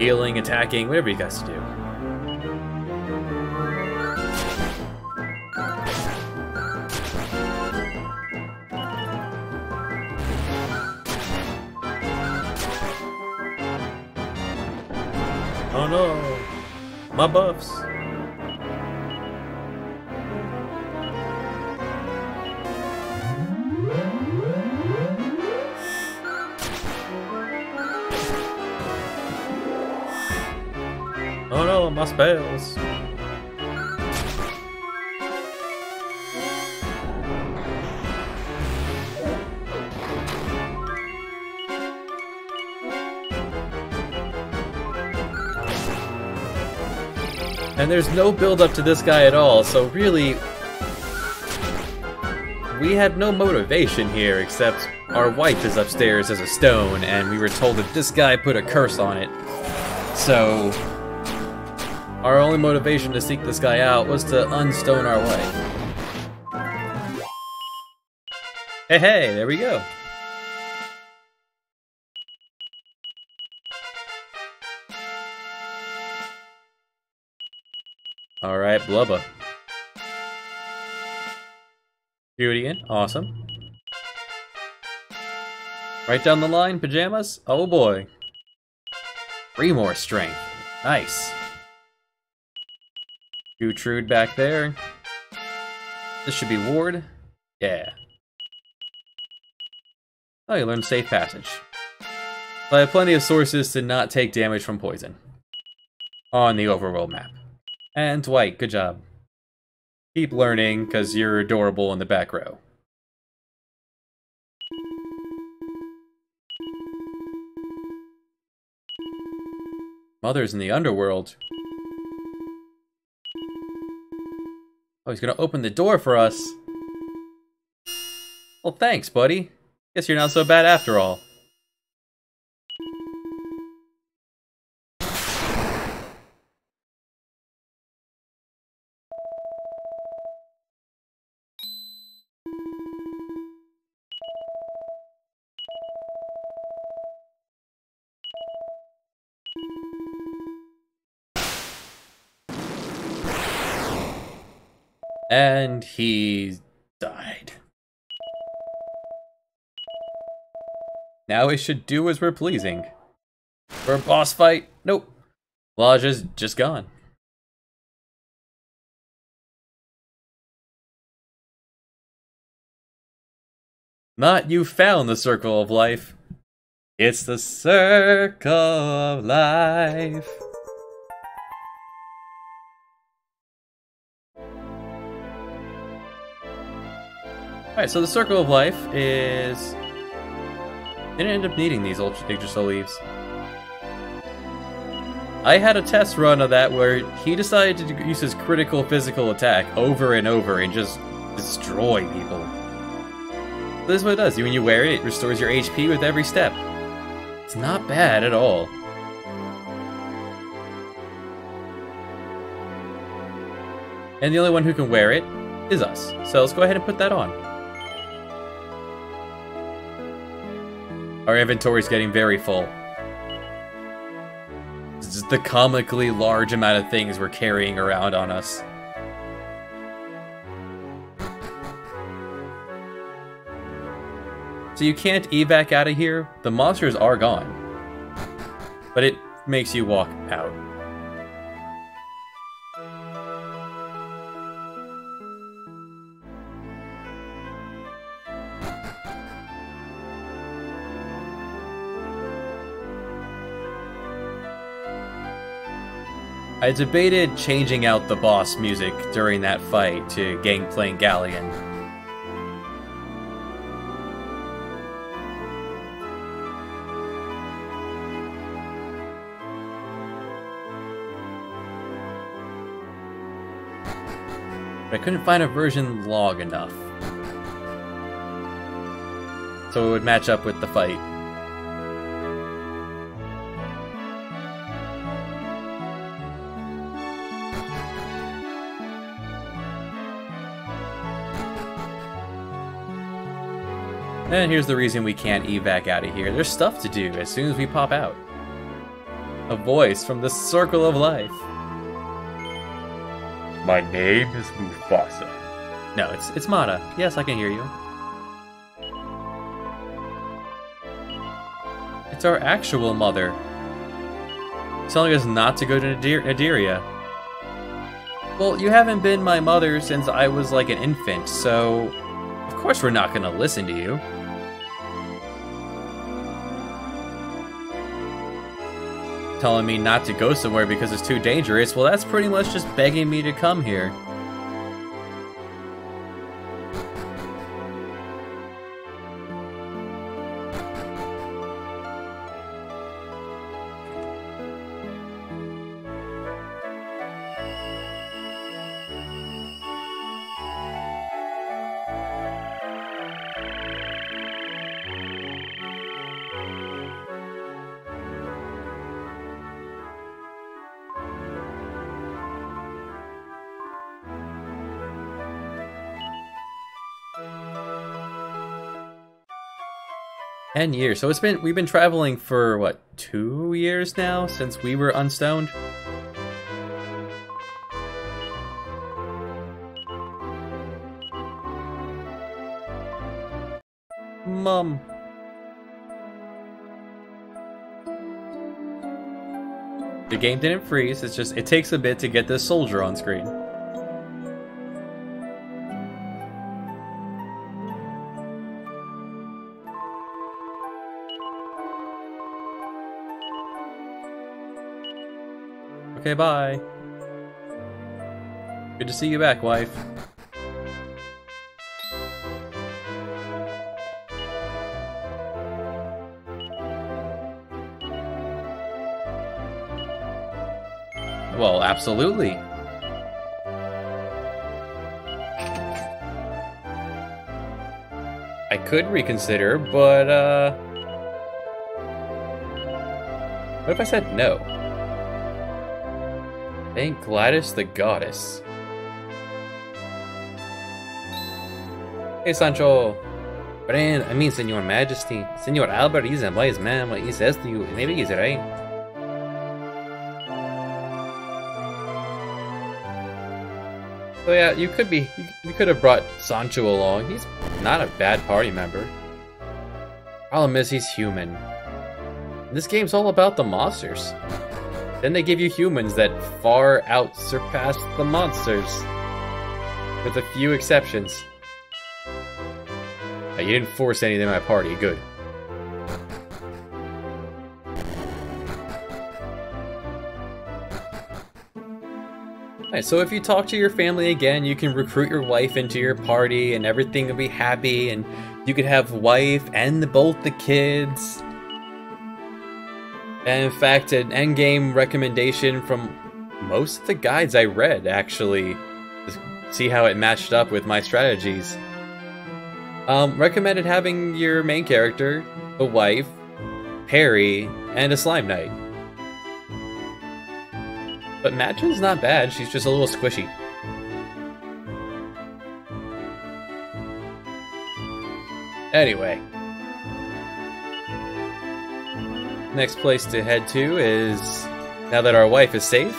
[SPEAKER 1] Healing, attacking, whatever he has to do. Oh no, my buffs. Oh no, my spells. And there's no build up to this guy at all, so really, we had no motivation here except our wife is upstairs as a stone, and we were told that this guy put a curse on it. So, our only motivation to seek this guy out was to unstone our wife. Hey, hey, there we go. Alright, Blubba. Judian, awesome. Right down the line, Pajamas? Oh boy. 3 more strength. Nice. Gertrude back there. This should be Ward. Yeah. Oh, you learned Safe Passage. I have plenty of sources to not take damage from poison. On the overworld map. And Dwight, good job. Keep learning, because you're adorable in the back row. Mother's in the underworld. Oh, he's gonna open the door for us. Well, thanks, buddy. Guess you're not so bad after all. And he died. Now we should do as we're pleasing. For a boss fight? Nope. Lodge's just gone. Not you found the circle of life. It's the circle of life. Alright, so the circle of life is... Didn't end up needing these Ultra Yggdrasil leaves. I had a test run of that where he decided to use his critical physical attack over and over and just destroy people. So this is what it does. When you wear it, it restores your HP with every step. It's not bad at all. And the only one who can wear it is us. So let's go ahead and put that on. Our inventory's getting very full. This is the comically large amount of things we're carrying around on us. So you can't evac out of here. The monsters are gone. But it makes you walk out. I debated changing out the boss music during that fight to Gangplank Galleon. But I couldn't find a version long enough. So it would match up with the fight. And here's the reason we can't evac out of here. There's stuff to do as soon as we pop out. A voice from the circle of life.
[SPEAKER 2] My name is Mufasa.
[SPEAKER 1] No, it's Mata. Yes, I can hear you. It's our actual mother. Telling us not to go to Naderia. Well, you haven't been my mother since I was like an infant, so... Of course we're not gonna listen to you. Telling me not to go somewhere because it's too dangerous, well, that's pretty much just begging me to come here. Years. So we've been traveling for what, 2 years now since we were unstoned? Mom. The game didn't freeze, it's just it takes a bit to get this soldier on screen. Okay, bye. Good to see you back, wife. Well, absolutely. I could reconsider, but, what if I said no? Thank Gladys the Goddess. Hey, Sancho. Señor Majesty. Señor Albert is a wise man. What he says to you, maybe he's right. So yeah, you could have brought Sancho along. He's not a bad party member. Problem is, he's human. This game's all about the monsters. Then they give you humans that far out surpass the monsters. With a few exceptions. You didn't force anything in my party, good. Alright, so if you talk to your family again, you can recruit your wife into your party and everything will be happy, and you could have wife and both the kids. And in fact, an endgame recommendation from most of the guides I read, actually, to see how it matched up with my strategies, recommended having your main character, a wife, Perry, and a slime knight. But Madron's not bad, she's just a little squishy. Anyway. Next place to head to is, now that our wife is safe,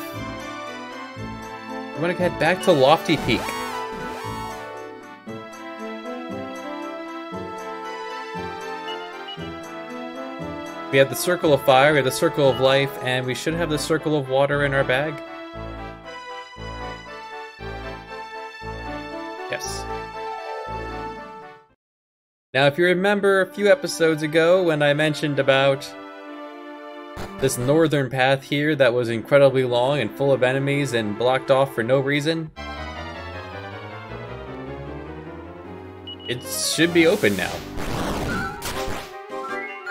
[SPEAKER 1] we're gonna head back to Lofty Peak. We have the Circle of Fire, we have the Circle of Life, and we should have the Circle of Water in our bag. Yes. Now, if you remember a few episodes ago when I mentioned about this northern path here that was incredibly long and full of enemies and blocked off for no reason, it should be open now.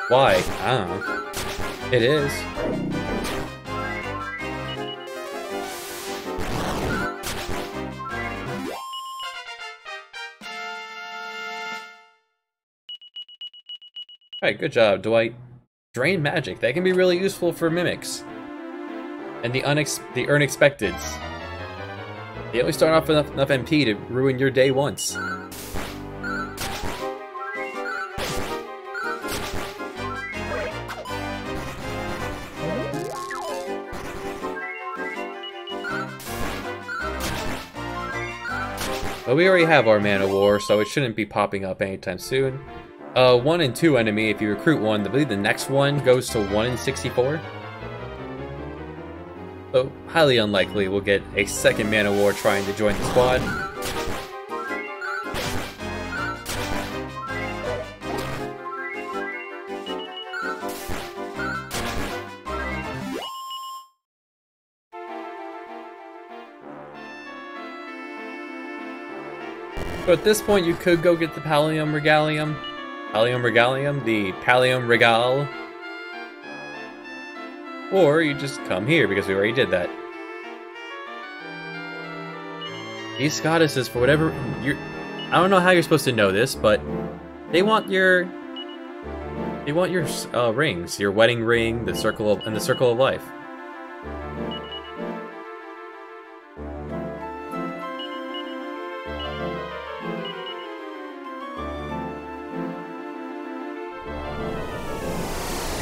[SPEAKER 1] Why? I don't know. It is. Alright, good job, Dwight. Drain magic. That can be really useful for mimics. And the unexpecteds. They only start off with enough MP to ruin your day once. But we already have our Man of War, so it shouldn't be popping up anytime soon. 1 and 2 enemy, if you recruit one, I believe the next one goes to 1 in 64. So, highly unlikely we'll get a second Man of War trying to join the squad. So at this point, you could go get the Pallium Regalium. Pallium Regalium? The Pallium Regal. Or you just come here, because we already did that. These goddesses, for whatever... I don't know how you're supposed to know this, but they want your... They want your rings. Your wedding ring, the Circle of Life.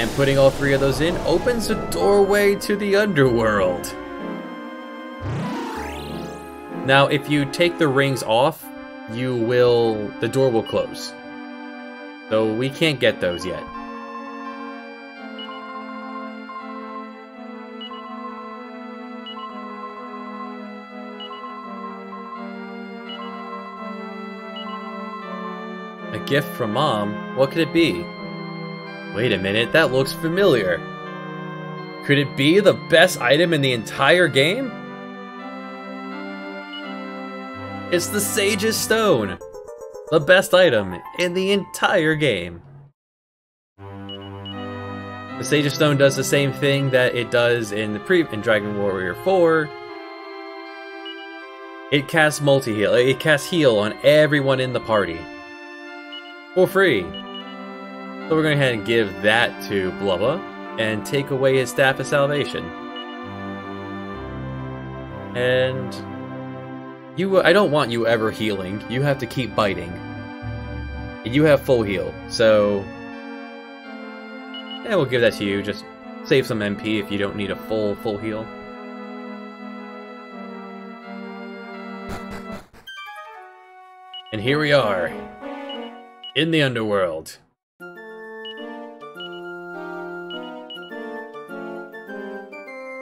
[SPEAKER 1] And putting all 3 of those in opens a doorway to the underworld. Now, if you take the rings off, the door will close. So we can't get those yet. A gift from Mom? What could it be? Wait a minute, that looks familiar. Could it be the best item in the entire game? It's the Sage's Stone! The best item in the entire game. The Sage's Stone does the same thing that it does in Dragon Warrior 4. It casts multi-heal. It casts heal on everyone in the party. For free. So we're going to go ahead and give that to Blubba and take away his Staff of Salvation. And I don't want you ever healing. You have to keep biting. And you have full heal, so yeah, we'll give that to you. Just save some MP if you don't need a full heal. And here we are in the underworld.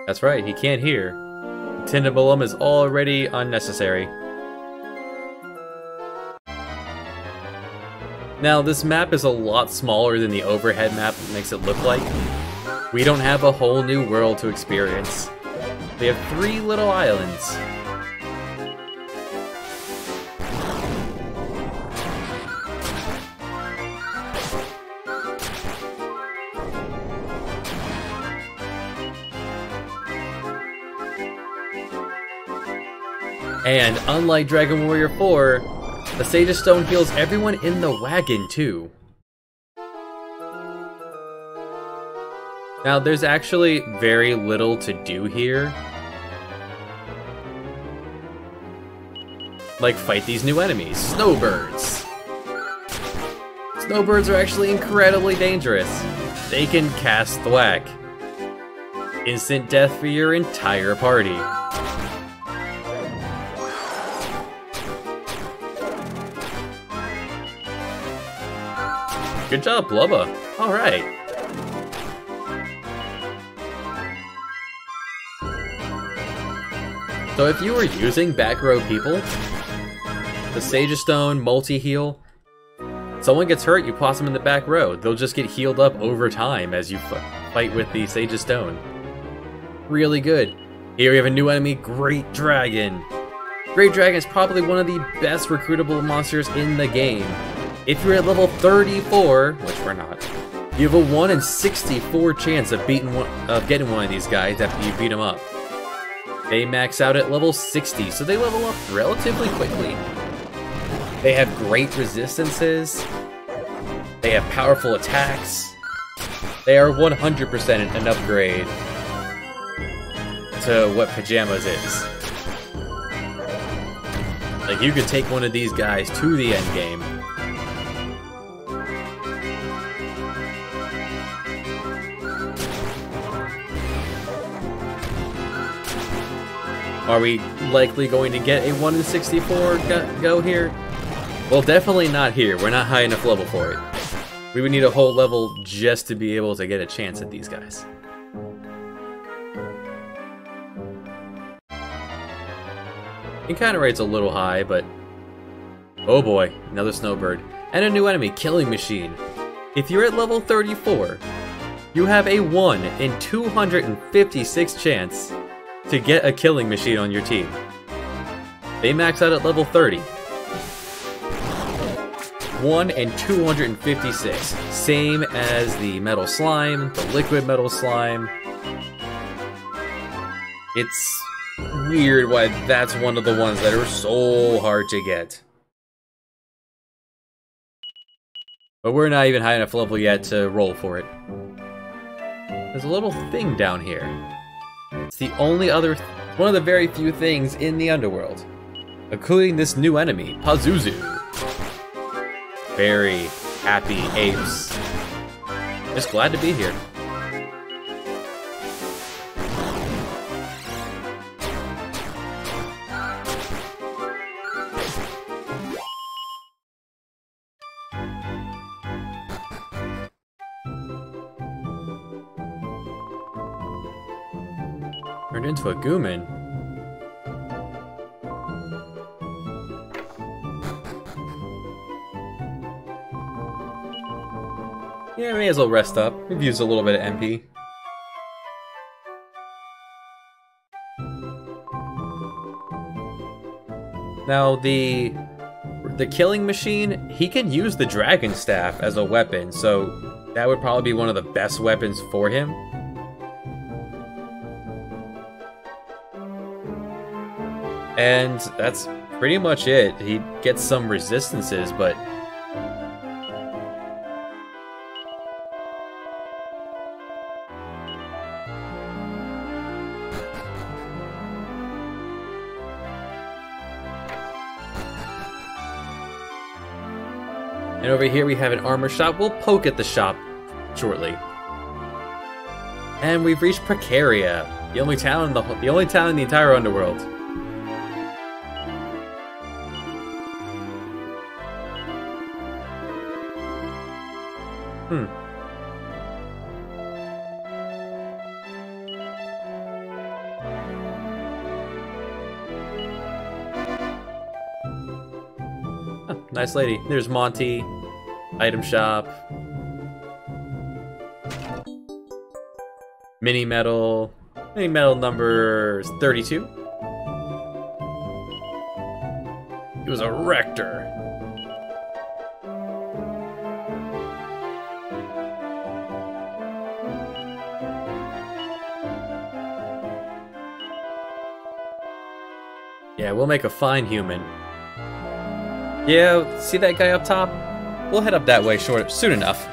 [SPEAKER 1] That's right, he can't hear. Tindabalum is already unnecessary. Now, this map is a lot smaller than the overhead map makes it look like. We don't have a whole new world to experience. We have 3 little islands. And unlike Dragon Warrior 4, the Sage's Stone heals everyone in the wagon too. Now there's actually very little to do here. Like fight these new enemies, snowbirds. Snowbirds are actually incredibly dangerous. They can cast Thwack. Instant death for your entire party. Good job, Blubba. Alright. So if you were using back row people, the Sage's Stone, multi-heal, someone gets hurt, you toss them in the back row. They'll just get healed up over time as you fight with the Sage's Stone. Really good. Here we have a new enemy, Great Dragon. Great Dragon is probably one of the best recruitable monsters in the game. If you're at level 34, which we're not, you have a 1 in 64 chance of getting one of these guys after you beat them up. They max out at level 60, so they level up relatively quickly. They have great resistances. They have powerful attacks. They are 100% an upgrade to what Pajamas is. Like, you could take one of these guys to the end game. Are we likely going to get a 1 in 64 go here? Well, definitely not here. We're not high enough level for it. We would need a whole level just to be able to get a chance at these guys. Encounter rate's a little high, but... oh boy, another snowbird. And a new enemy, Killing Machine. If you're at level 34, you have a 1 in 256 chance to get a Killing Machine on your team. They max out at level 30. 1 in 256. Same as the Metal Slime, the Liquid Metal Slime. It's weird why that's one of the ones that are so hard to get. But we're not even high enough level yet to roll for it. There's a little thing down here. It's the only other, one of the very few things in the underworld, including this new enemy, Pazuzu. Very happy apes. Just glad to be here. Turned into a Gooman. Yeah, may as well rest up. We've used a little bit of MP. Now, the Killing Machine, he can use the Dragon Staff as a weapon, so that would probably be one of the best weapons for him. And that's pretty much it. He gets some resistances, but... and over here we have an armor shop. We'll poke at the shop shortly. And we've reached Precaria, the only town in the entire underworld. Oh, nice lady. There's Monty. Item shop. Mini metal. Mini metal number 32. He was a rector. Yeah, we'll make a fine human. Yeah, see that guy up top? We'll head up that way soon enough.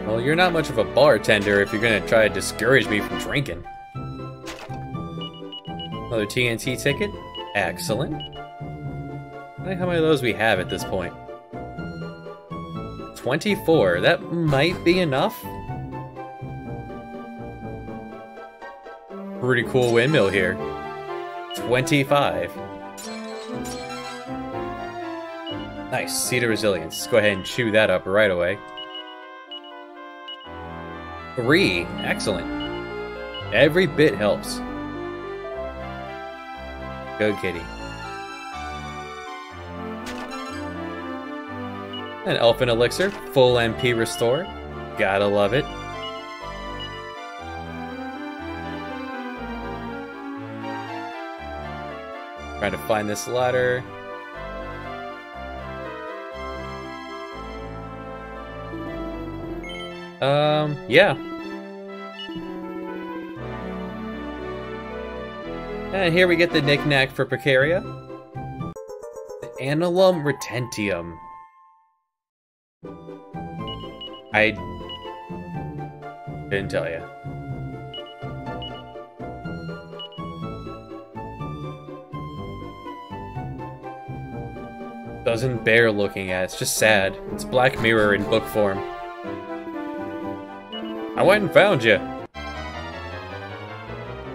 [SPEAKER 1] Well, you're not much of a bartender if you're gonna try to discourage me from drinking. Another TNT ticket? Excellent. I wonder how many of those we have at this point. 24, that might be enough. Pretty cool windmill here. 25. Nice, Seed of Resilience. Let's go ahead and chew that up right away. 3, excellent. Every bit helps. Go kitty. An Elfin Elixir, full MP restore. Gotta love it. Trying to find this ladder. Yeah. And here we get the knick-knack for Precaria. The Annulum Retentium. I didn't tell you. Doesn't bear looking at, it's just sad. It's Black Mirror in book form. I went and found you.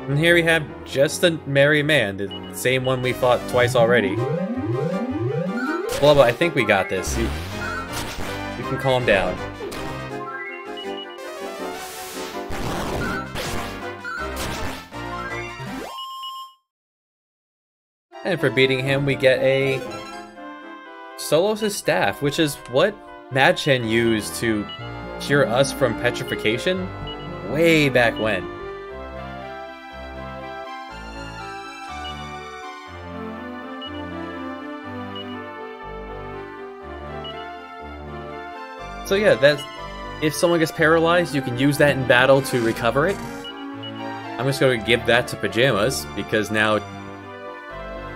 [SPEAKER 1] And here we have just a merry man, the same one we fought twice already. Blubba, I think we got this. You can calm down. And for beating him, we get a Solos' staff, which is what Madchen used to cure us from petrification way back when. So yeah, that's if someone gets paralyzed, you can use that in battle to recover it. I'm just going to give that to Pajamas because now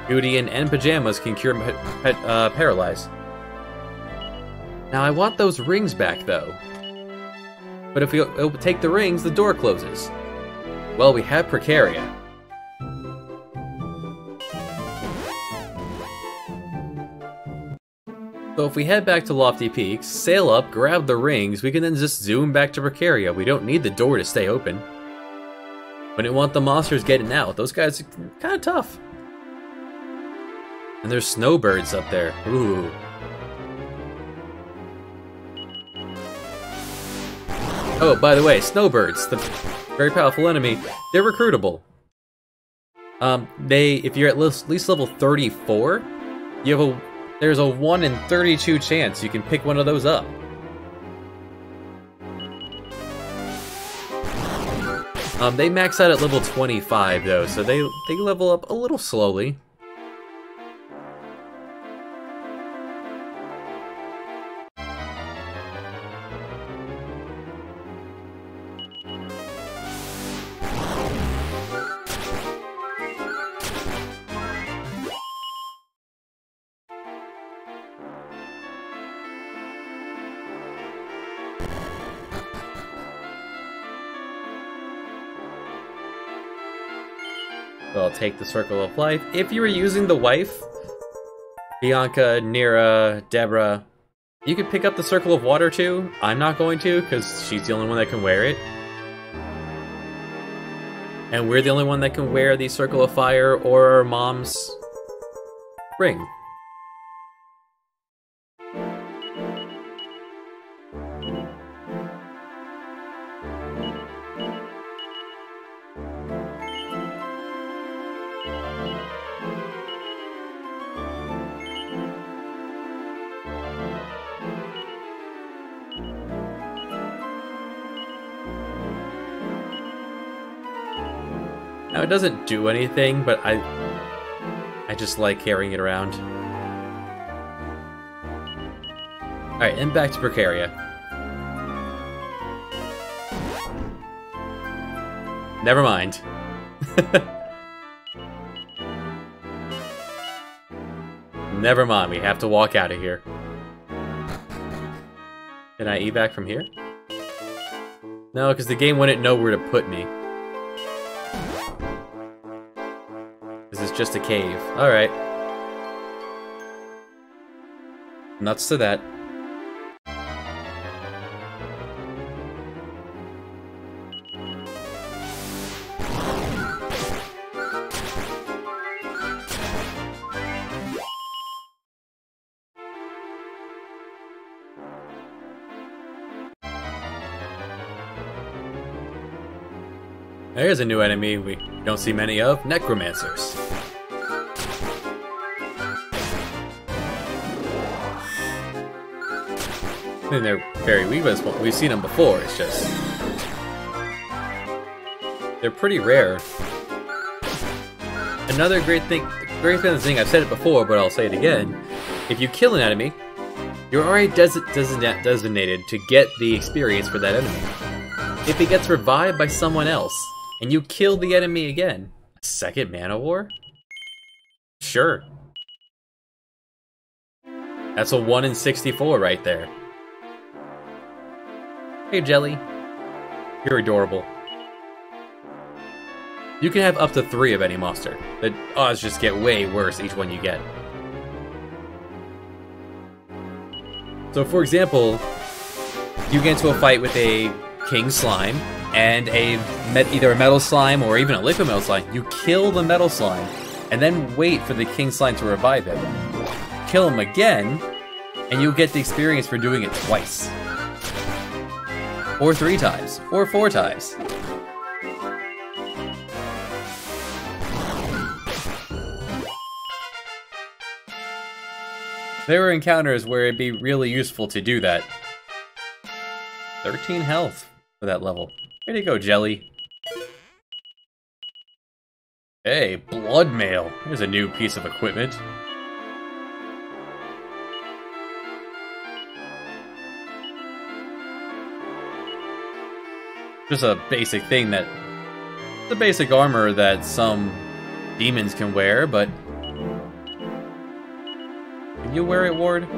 [SPEAKER 1] Judian and Pajamas can cure paralyze. Now I want those rings back though. But if we take the rings, the door closes. Well, we have Precaria. So if we head back to Lofty Peaks, sail up, grab the rings, we can then just zoom back to Precaria. We don't need the door to stay open. We didn't want the monsters getting out. Those guys are kind of tough. And there's snowbirds up there. Ooh. Oh, by the way, snowbirds, the very powerful enemy, they're recruitable. If you're at least level 34, there's a 1 in 32 chance you can pick one of those up. They max out at level 25 though, so they level up a little slowly. So I'll take the Circle of Life. If you were using the wife, Bianca, Nira, Deborah, you could pick up the Circle of Water too. I'm not going to, because she's the only one that can wear it. And we're the only one that can wear the Circle of Fire or our mom's ring. Now, it doesn't do anything, but I just like carrying it around. Alright, and back to Precaria. Never mind. Never mind, we have to walk out of here. Can I evac from here? No, because the game wouldn't know where to put me. This is just a cave. Alright. Nuts to that. There's a new enemy we don't see many of, necromancers. I mean, they're very weak, but we've seen them before, it's just... they're pretty rare. Another great thing I've said it before, but I'll say it again. If you kill an enemy, you're already designated to get the experience for that enemy. If he gets revived by someone else, and you kill the enemy again, a second mana war? Sure. That's a 1 in 64 right there. Hey, Jelly. You're adorable. You can have up to 3 of any monster. The odds just get way worse each one you get. So, for example, you get into a fight with a King Slime, and either a Metal Slime or even a Liquid Metal Slime. You kill the Metal Slime, and then wait for the King Slime to revive him. Kill him again, and you'll get the experience for doing it twice. Or 3 times. Or 4 times. There were encounters where it'd be really useful to do that. 13 health for that level. Way to go, Jelly. Hey, blood mail. Here's a new piece of equipment. Just a basic thing that... the basic armor that some demons can wear, but... can you wear it, Ward?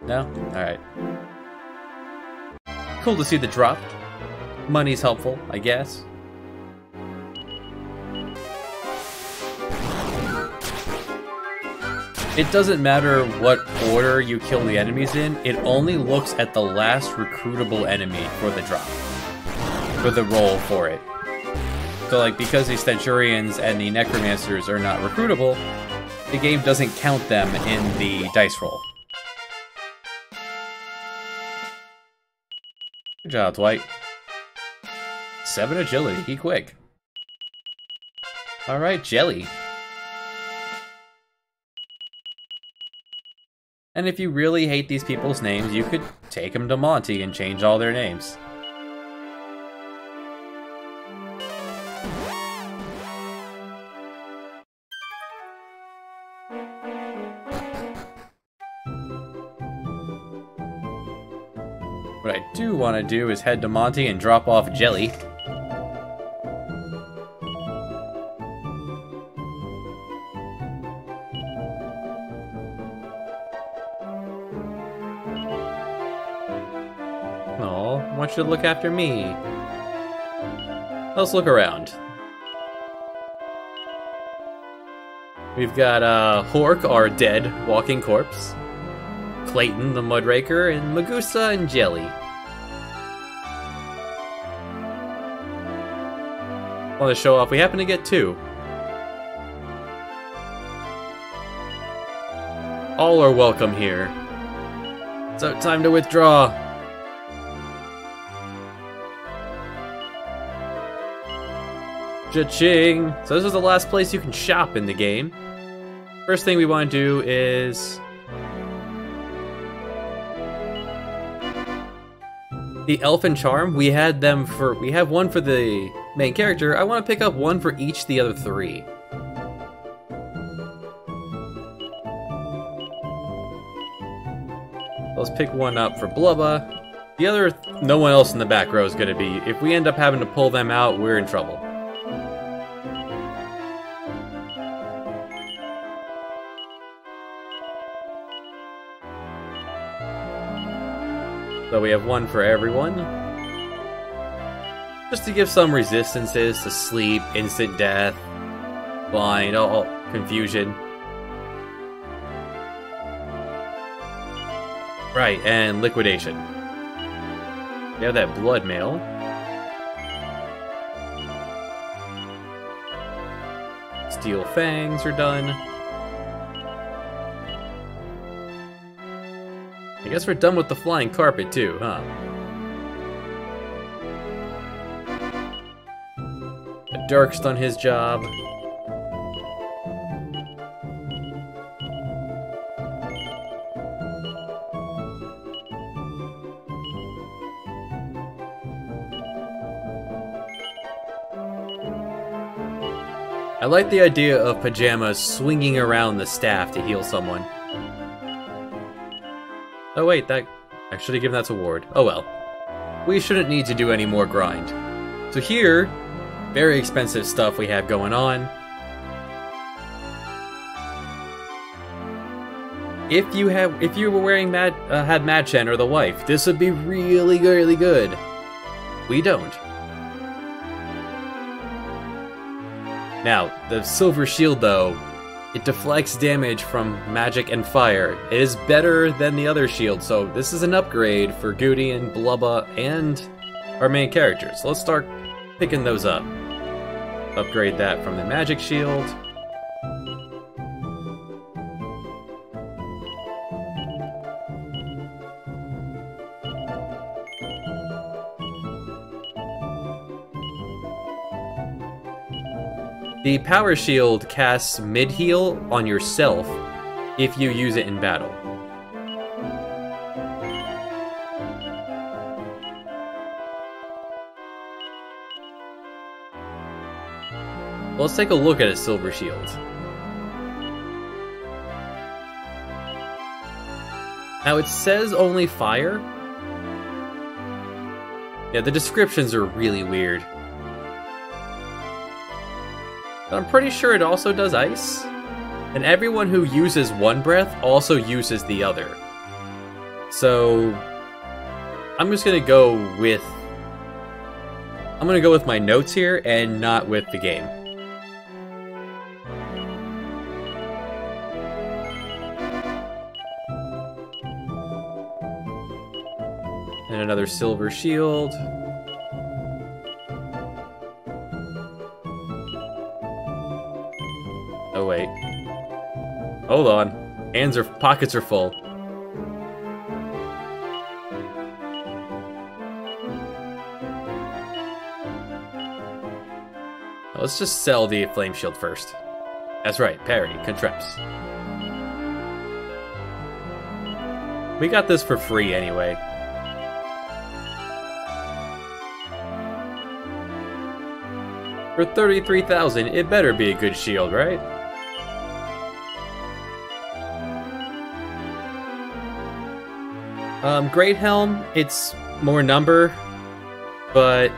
[SPEAKER 1] No? Alright. Cool to see the drop. Money's helpful, I guess. It doesn't matter what order you kill the enemies in, it only looks at the last recruitable enemy for the drop. For the roll for it. So like, because the Centurions and the Necromancers are not recruitable, the game doesn't count them in the dice roll. Good job, Dwight. 7 agility, be quick. Alright, Jelly. And if you really hate these people's names, you could take them to Monty and change all their names. What I do want to do is head to Monty and drop off Jelly. Oh, I want you to look after me. Let's look around. We've got Hork, our dead walking corpse. Clayton, the Mudraker, and Magusa and Jelly. Want to show off, we happen to get 2. All are welcome here. So, time to withdraw. Cha-ching! So this is the last place you can shop in the game. First thing we want to do is... the Elfin Charm. We have one for the main character, I want to pick up one for each of the other 3. Let's pick one up for Blubba. The other, no one else in the back row is going to be. If we end up having to pull them out, we're in trouble. So we have one for everyone. Just to give some resistances to sleep, instant death, blind, all confusion. Right, and liquidation. We have that blood mail. Steel fangs are done. I guess we're done with the flying carpet too, huh? Dark's done his job. I like the idea of Pajamas swinging around the staff to heal someone. Oh wait, I should have given that to Ward. Oh well. We shouldn't need to do any more grind. So here, very expensive stuff we have going on. If you were wearing had Madchen or the wife, this would be really, really good. We don't. Now, the silver shield though, it deflects damage from magic and fire. It is better than the other shield, so this is an upgrade for Goody and Blubba and our main characters. Let's start picking those up. Upgrade that from the magic shield. The power shield casts mid-heal on yourself if you use it in battle. Let's take a look at a silver shield. Now it says only fire. Yeah, the descriptions are really weird. But I'm pretty sure it also does ice. And everyone who uses one breath also uses the other. So I'm just gonna go with my notes here and not with the game. And another silver shield. Oh wait. Hold on. Pockets are full. Let's just sell the flame shield first. That's right, parry, Contraps. We got this for free anyway. For 33,000, it better be a good shield, right? Great Helm, it's more number, but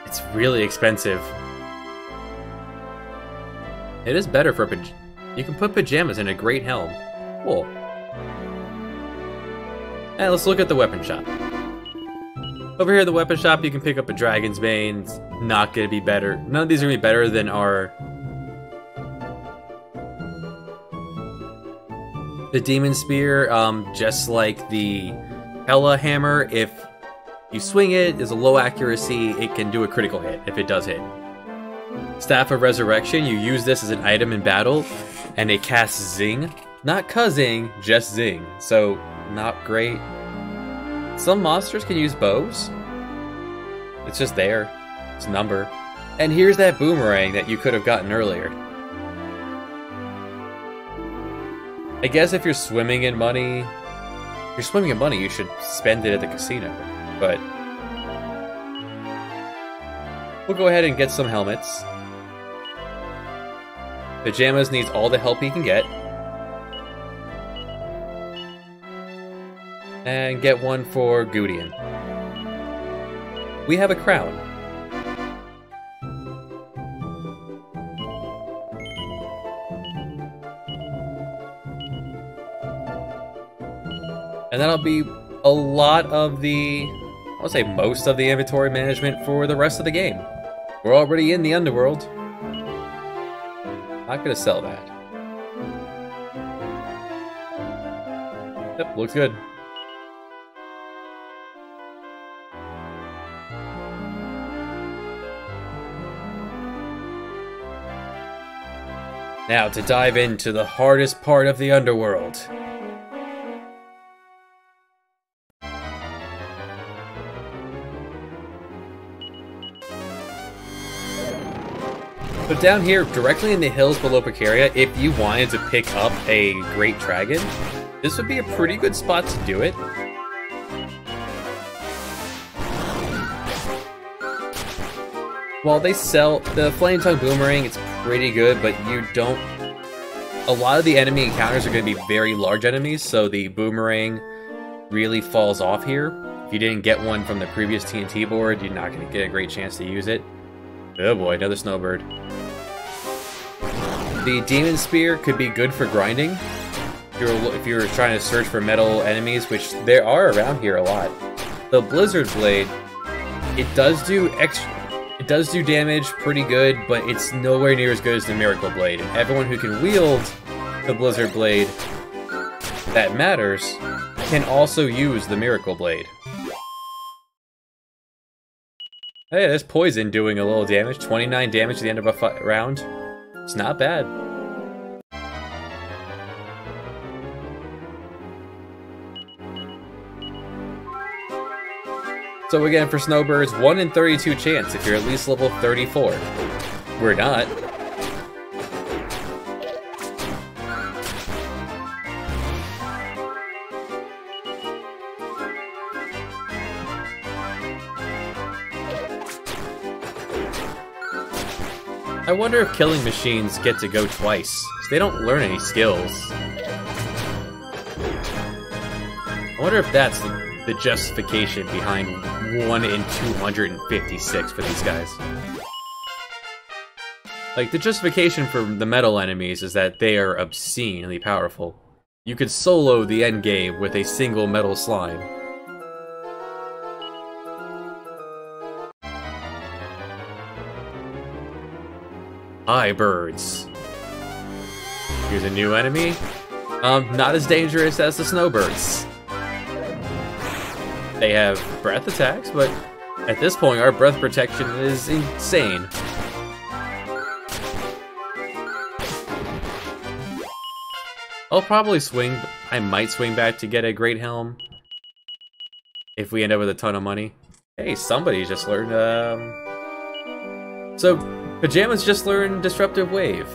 [SPEAKER 1] it's really expensive. It is better for you can put pajamas in a Great Helm. Cool. And let's look at the weapon shop. Over here at the weapon shop, you can pick up a Dragon's Bane. It's not going to be better. None of these are going to be better than the Demon Spear. Just like the Hella Hammer, if you swing it, is a low accuracy, it can do a critical hit if it does hit. Staff of Resurrection, you use this as an item in battle, and it casts Zing. Not Kazing, just Zing. So, not great. Some monsters can use bows. It's just there. It's number. And here's that boomerang that you could have gotten earlier. I guess if you're swimming in money, you should spend it at the casino. But We'll go ahead and get some helmets. Pajamas needs all the help he can get. And get one for Gudian. We have a crown. And that'll be a lot of the, I would say most of the inventory management for the rest of the game. We're already in the underworld. Not gonna sell that. Yep, looks good. Now to dive into the hardest part of the underworld. So down here, directly in the hills below Precaria, if you wanted to pick up a Great Dragon, this would be a pretty good spot to do it. While they sell the Flame Tongue Boomerang, it's pretty good, but you don't... A lot of the enemy encounters are going to be very large enemies, so the Boomerang really falls off here. If you didn't get one from the previous TNT board, you're not going to get a great chance to use it. Oh boy, another Snowbird. The Demon Spear could be good for grinding. If you're trying to search for metal enemies, which there are around here a lot. The Blizzard Blade, it does do damage pretty good, but it's nowhere near as good as the Miracle Blade. And everyone who can wield the Blizzard Blade that matters can also use the Miracle Blade. Hey, there's Poison doing a little damage. 29 damage at the end of a round. It's not bad. So again, for Snowbirds, 1 in 32 chance if you're at least level 34. We're not. I wonder if killing machines get to go twice, because they don't learn any skills. I wonder if that's the justification behind 1 in 256 for these guys. Like, the justification for the metal enemies is that they are obscenely powerful. You could solo the endgame with a single metal slime. Hi, birds. Here's a new enemy. Not as dangerous as the Snowbirds. They have breath attacks, but at this point, our breath protection is insane. I'll probably swing. I might swing back to get a Great Helm if we end up with a ton of money. Hey, somebody just learned. So, Pajamas just learned Disruptive Wave.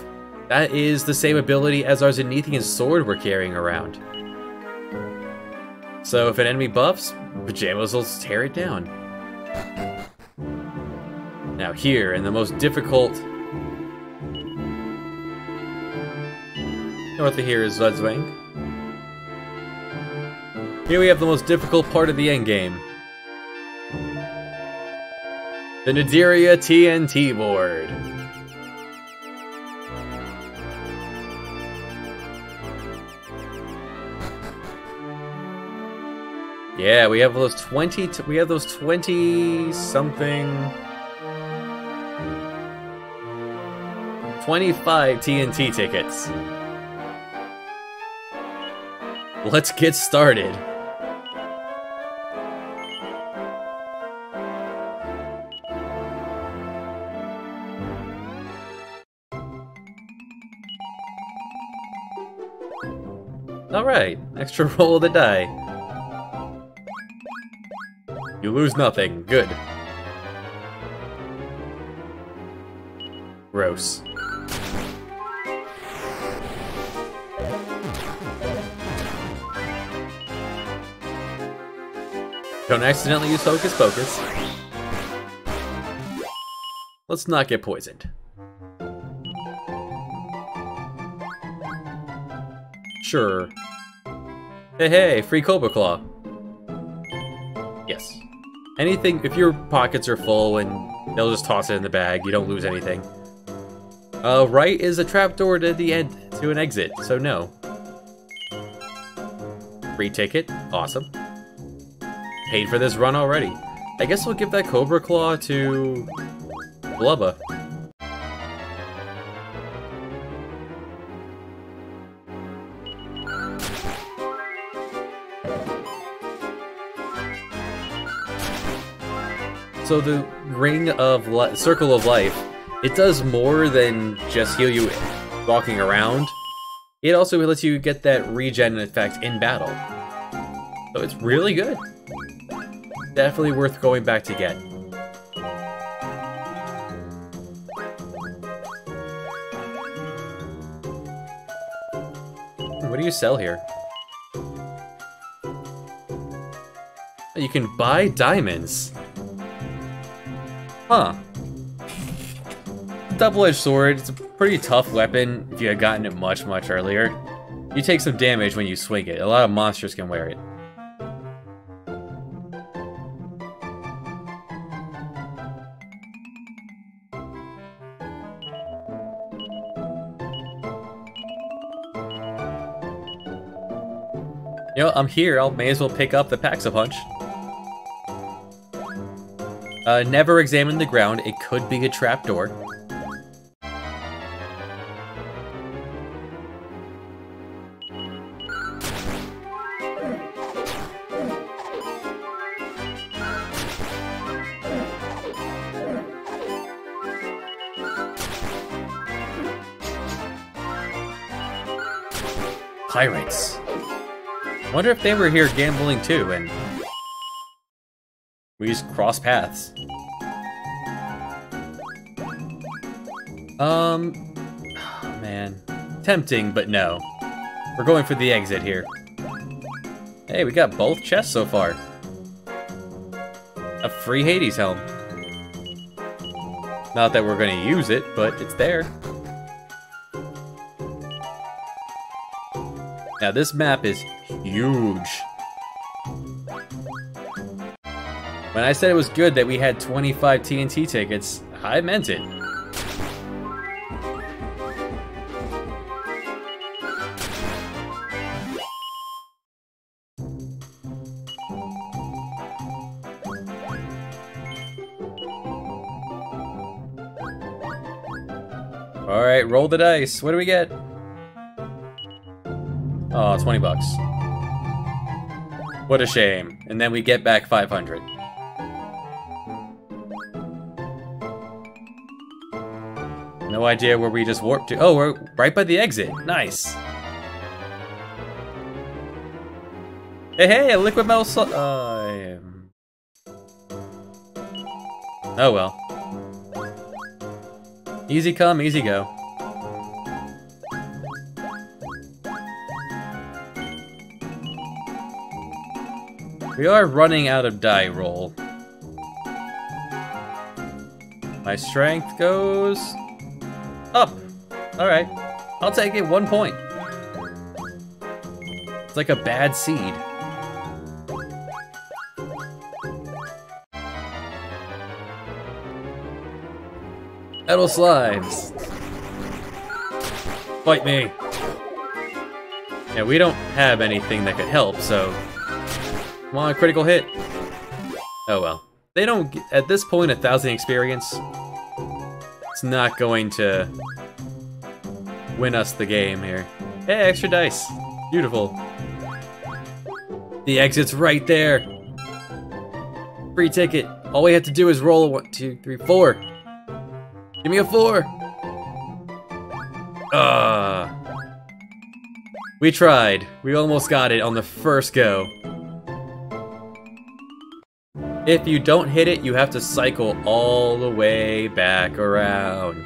[SPEAKER 1] That is the same ability as our Zenithian sword we're carrying around. So if an enemy buffs, Pajamas will tear it down. Now here, in the most difficult... North of here is Zudzwang. Here we have the most difficult part of the endgame. The Nadiria TNT board. Yeah, we have those 20 something 25 TNT tickets. Let's get started. Alright, extra roll of the die. You lose nothing. Good. Gross. Don't accidentally use Hocus Pocus. Let's not get poisoned. Sure. Hey, hey, free Cobra Claw. Yes. Anything, if your pockets are full and they'll just toss it in the bag, you don't lose anything. Right is a trapdoor to the end, to an exit, so no. Free ticket, awesome. Paid for this run already. I guess we'll give that Cobra Claw to Blubba. So the Circle of Life, it does more than just heal you walking around. It also lets you get that regen effect in battle. So it's really good. Definitely worth going back to get. What do you sell here? You can buy diamonds. Huh. Double-edged sword, it's a pretty tough weapon if you had gotten it much, much earlier. You take some damage when you swing it. A lot of monsters can wear it. You know, I'm here, I may as well pick up the Pax-a-Punch. Never examine the ground, it could be a trapdoor. Pirates. Wonder if they were here gambling too, and we just cross paths. Oh man. Tempting, but no. We're going for the exit here. Hey, we got both chests so far. A free Hades helm. Not that we're gonna use it, but it's there. Now this map is huge. When I said it was good that we had 25 TNT tickets, I meant it. Alright, roll the dice. What do we get? Oh, 20 bucks. What a shame. And then we get back 500. No idea where we just warped to. Oh, we're right by the exit. Nice. Hey, hey, a liquid metal Oh well. Easy come, easy go. We are running out of die roll. My strength goes up. Alright. I'll take it, 1 point. It's like a bad seed. Metal slimes. Fight me. Yeah, we don't have anything that could help, so... Come on, critical hit. Oh well. They don't get, at this point, 1,000 experience. It's not going to win us the game here. Hey, extra dice. Beautiful. The exit's right there. Free ticket. All we have to do is roll a 1, 2, 3, 4. Give me a 4. We tried. We almost got it on the first go. If you don't hit it, you have to cycle all the way back around.